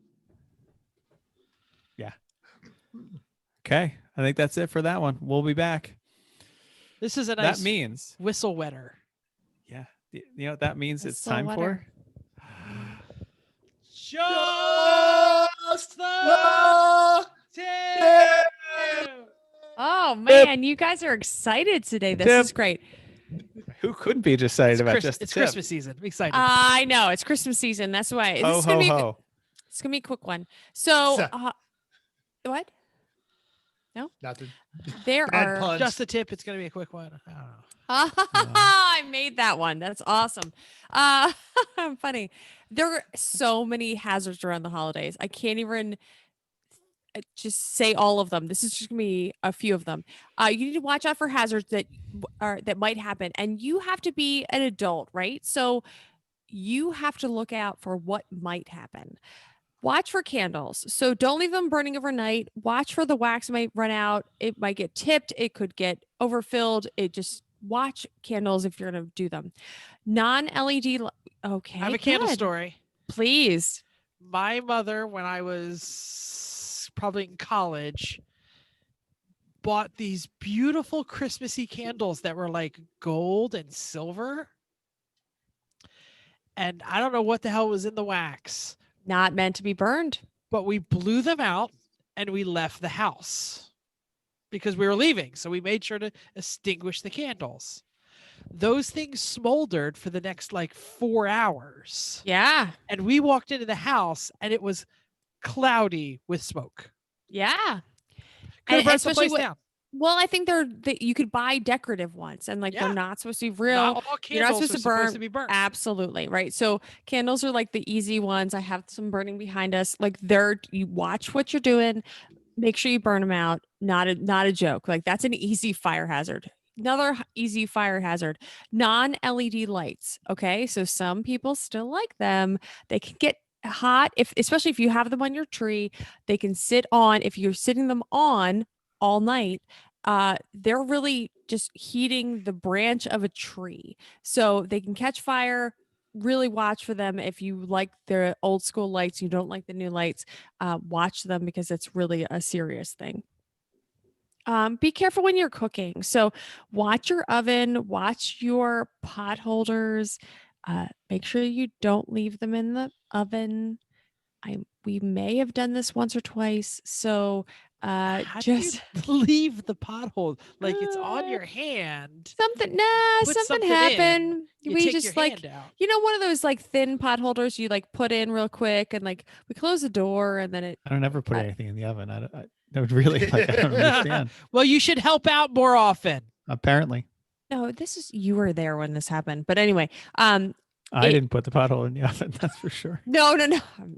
Okay. I think that's it for that one. We'll be back. This is a nice That means, whistle wetter. yeah. You know what that means That's it's so time wetter. for? Just Ah! Oh man, you guys are excited today. This Tip. is great. Who couldn't be just excited about just a it's tip? Christmas season. I'm excited. I know it's Christmas season. That's why this Ho, is gonna ho, be. ho. It's gonna be a quick one. So, So- what? Nothing. There Bad are. puns. Just a tip. It's going to be a quick one. I don't know. I made that one. That's awesome. Funny. There are so many hazards around the holidays. I can't even just say all of them. This is just gonna be a few of them. You need to watch out for hazards that might happen, and you have to be an adult, right? So you have to look out for what might happen. Watch for candles. So don't leave them burning overnight. Watch for the wax might run out. It might get tipped. It could get overfilled. It just watch candles if you're going to do them. Non-LED. Okay. I have a candle good. story. Please. My mother, when I was probably in college, bought these beautiful Christmassy candles that were like gold and silver. And I don't know what the hell was in the wax, Not meant to be burned. but we blew them out and we left the house because we were leaving. So we made sure to extinguish the candles. Those things smoldered for the next like 4 hours. Yeah. And we walked into the house and it was cloudy with smoke. Yeah. Could have And burnt the especially place what- down. Well, I think you could buy decorative ones and like Yeah. they're not supposed to be real. Not all You're not candles supposed are to burn. supposed to be burnt. Absolutely. Right. So candles are like the easy ones. I have some burning behind us. Like you watch what you're doing. Make sure you burn them out. Not a joke. Like that's an easy fire hazard. Another easy fire hazard, non-LED lights. Okay. So some people still like them. They can get hot especially if you have them on your tree, they can sit on, if you're sitting them on all night, they're really just heating the branch of a tree. So they can catch fire. Really watch for them. If you like the old school lights, you don't like the new lights, watch them because it's really a serious thing. Be careful when you're cooking. So watch your oven, watch your pot holders. Make sure you don't leave them in the oven. We may have done this once or twice. So How just do you leave the pothole like it's on your hand? something Put something something in, happened. You We take just your like hand out. one of those like thin pot holders you like put in real quick and like we close the door and then it I don't ever put I- anything in the oven. I don't really like. I don't understand. Well, you should help out more often. Apparently, no, you were there when this happened. But anyway, I It- didn't put the pothole in the oven, that's for sure. No,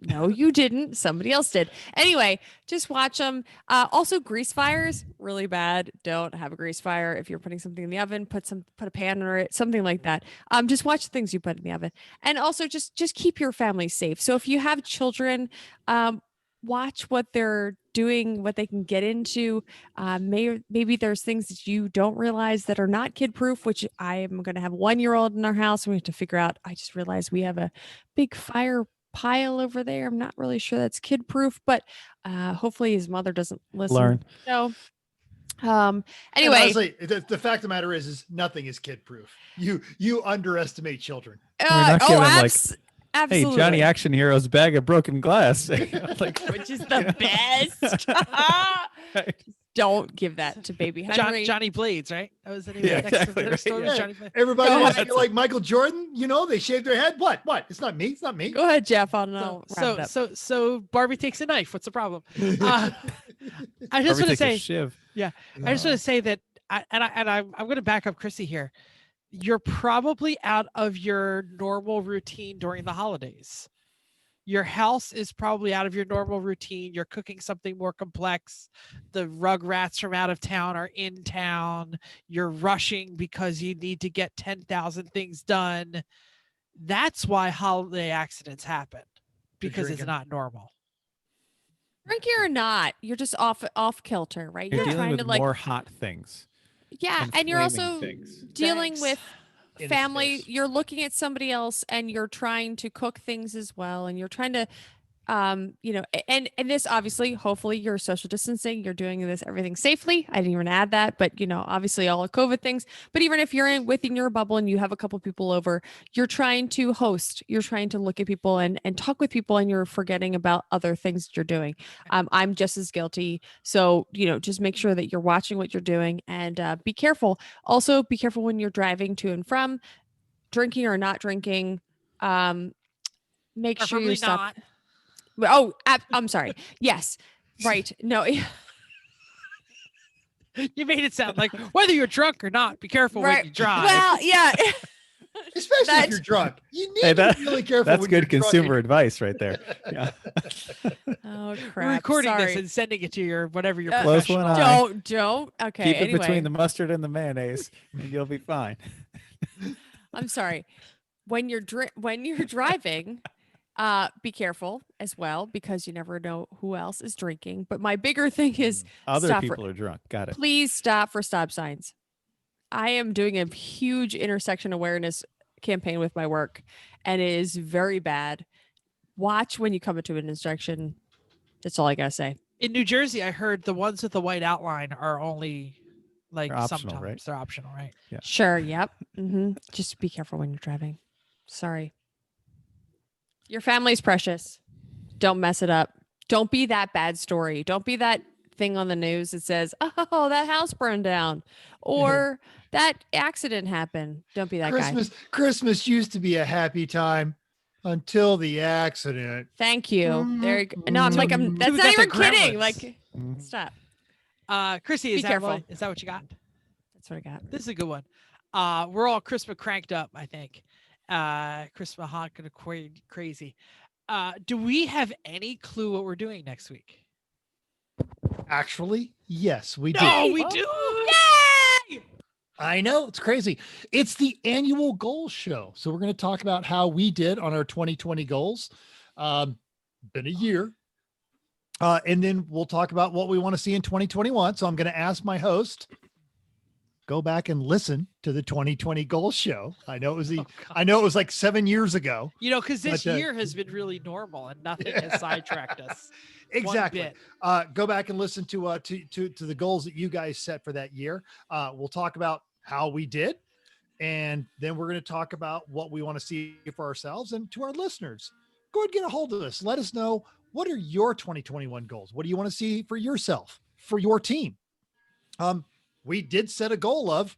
no, you didn't. Somebody else did. Anyway, just watch them. Also, grease fires really bad. Don't have a grease fire if you're putting something in the oven. Put a pan under it, something like that. Just watch the things you put in the oven, and also just keep your family safe. So if you have children, watch what they're doing, what they can get into. Maybe there's things that you don't realize that are not kid proof, which I am going to have 1-year-old in our house. And we have to figure out. I just realized we have a big fire pile over there. I'm not really sure that's kid proof, but hopefully his mother doesn't listen. Learn. So, And anyway, honestly, the fact of the matter is nothing is kid proof. You underestimate children. We're not giving, like, absolutely. Hey, Johnny Action Hero's bag of broken glass. Like, Which is the best. Don't give that to baby Henry. Johnny Blades, right? That was the name Yeah, of the next exactly, right, story. yeah. Johnny Blades. Everybody Go wants to ahead. be like Michael Jordan. You know, they shave their head. What? It's not me. It's not me. Go ahead, Jeff. I'll wrap it up. So Barbie takes a knife. What's the problem? I just Barbie want to takes a say, shiv. I just want to say that, I'm going to back up Chrissy here. You're probably out of your normal routine during the holidays. Your house is probably out of your normal routine. You're cooking something more complex. The Rugrats from out of town are in town. You're rushing because you need to get 10,000 things done. That's why holiday accidents happen, because it's drinking. not normal. Drinking or not, you're just off kilter, right? You're dealing trying with to more hot things. yeah, and and you're flaming also things. dealing Thanks. with In his family. face. You're looking at somebody else and you're trying to cook things as well, and you're trying to and this, obviously, hopefully you're social distancing, you're doing this everything safely. I didn't even add that, but obviously all the COVID things. But even if you're within your bubble and you have a couple people over, you're trying to host, you're trying to look at people and talk with people, and you're forgetting about other things that you're doing. I'm just as guilty. So just make sure that you're watching what you're doing, and be careful. Also, be careful when you're driving to and from, drinking or not drinking. Make sure you Preferably stop. not. Oh, I'm sorry. Yes. Right. No. You made it sound like whether you're drunk or not, be careful when you drive. Well, yeah. Especially That- if you're drunk. You need Hey, to be really careful. That's when good you're drunk. consumer advice right there. Yeah. Oh crap. We're recording Sorry. this and sending it to your whatever your Close professional. one eye. Don't. Okay. Keep it Anyway, between the mustard and the mayonnaise, and you'll be fine. I'm sorry. When you're driving, be careful as well, because you never know who else is drinking. But my bigger thing is Other stop people are drunk. Got it. please stop for stop signs. I am doing a huge intersection awareness campaign with my work, and it is very bad. Watch when you come into an intersection. That's all I gotta say. In New Jersey, I heard the ones with the white outline are only like They're optional, sometimes right? they're optional, right? Yeah. Sure. Yep. Just be careful when you're driving. Sorry. Your family's precious. Don't mess it up. Don't be that bad story. Don't be that thing on the news that says, "Oh, that house burned down," or "That accident happened." Don't be that guy. Christmas used to be a happy time until the accident. Thank you. There you go. No, I'm like, that's We not got the even kidding. gremlins. Like, Mhm. stop. Chrissy, Be is careful. is that what you got? That's what I got. This is a good one. We're all Christmas cranked up, I think. Christmas hot, gonna crazy. Do we have any clue what we're doing next week? Actually, yes, we No, do. we do. Yay! I know, it's crazy. It's the annual goals show. So we're going to talk about how we did on our 2020 goals. Been a year. And then we'll talk about what we want to see in 2021. So I'm going to ask my host, go back and listen to the 2020 goals show. I know it was like 7 years ago. Because this But, year has been really normal and nothing has sidetracked us. one Exactly. bit. Go back and listen to the goals that you guys set for that year. We'll talk about how we did, and then we're going to talk about what we want to see for ourselves and to our listeners. Go ahead and get a hold of us. Let us know, what are your 2021 goals? What do you want to see for yourself, for your team? We did set a goal of,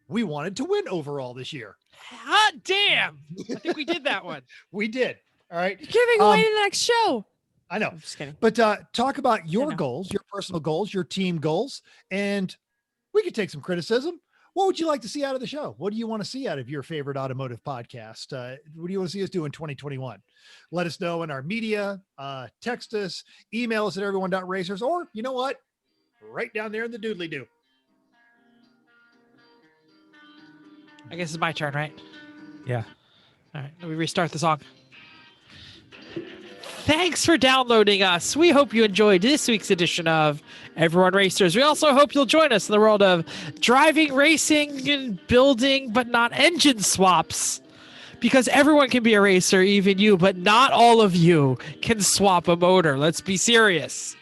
we wanted to win overall this year. Hot damn! I think we did that one. We did. All right. You're giving away the next show. I know. I'm just kidding. But talk about your know. goals, your personal goals, your team goals, and we could take some criticism. what would you like to see out of the show? What do you want to see out of your favorite automotive podcast? What do you want to see us do in 2021? Let us know in our media, text us, email us at everyone.racers, or you know what? Right down there in the doodly doo. I guess it's my turn, right? Yeah. All right, let me restart the song. Thanks for downloading us. We hope you enjoyed this week's edition of Everyone Racers. We also hope you'll join us in the world of driving, racing, and building, but not engine swaps. Because everyone can be a racer, even you, but not all of you can swap a motor. Let's be serious.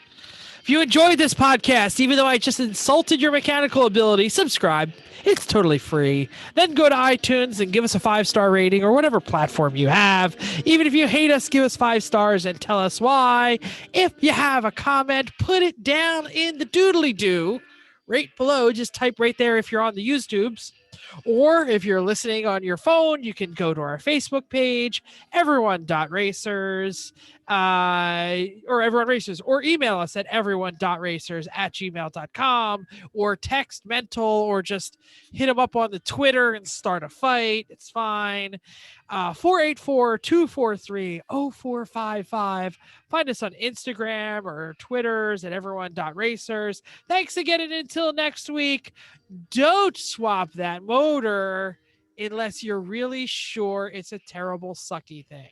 If you enjoyed this podcast, even though I just insulted your mechanical ability, subscribe. It's totally free. Then go to iTunes and give us a 5-star rating or whatever platform you have. Even if you hate us, give us 5 stars and tell us why. If you have a comment, put it down in the doodly-doo right below. Just type right there if you're on the YouTubes. Or if you're listening on your phone, you can go to our Facebook page, everyone.racers, or everyone racers, or email us at everyone.racers@gmail.com, or text mental, or just hit them up on the Twitter and start a fight. It's fine. 484-243-0455. Find us on Instagram or Twitters at everyone.racers. Thanks again, and until next week, don't swap that motor unless you're really sure it's a terrible, sucky thing.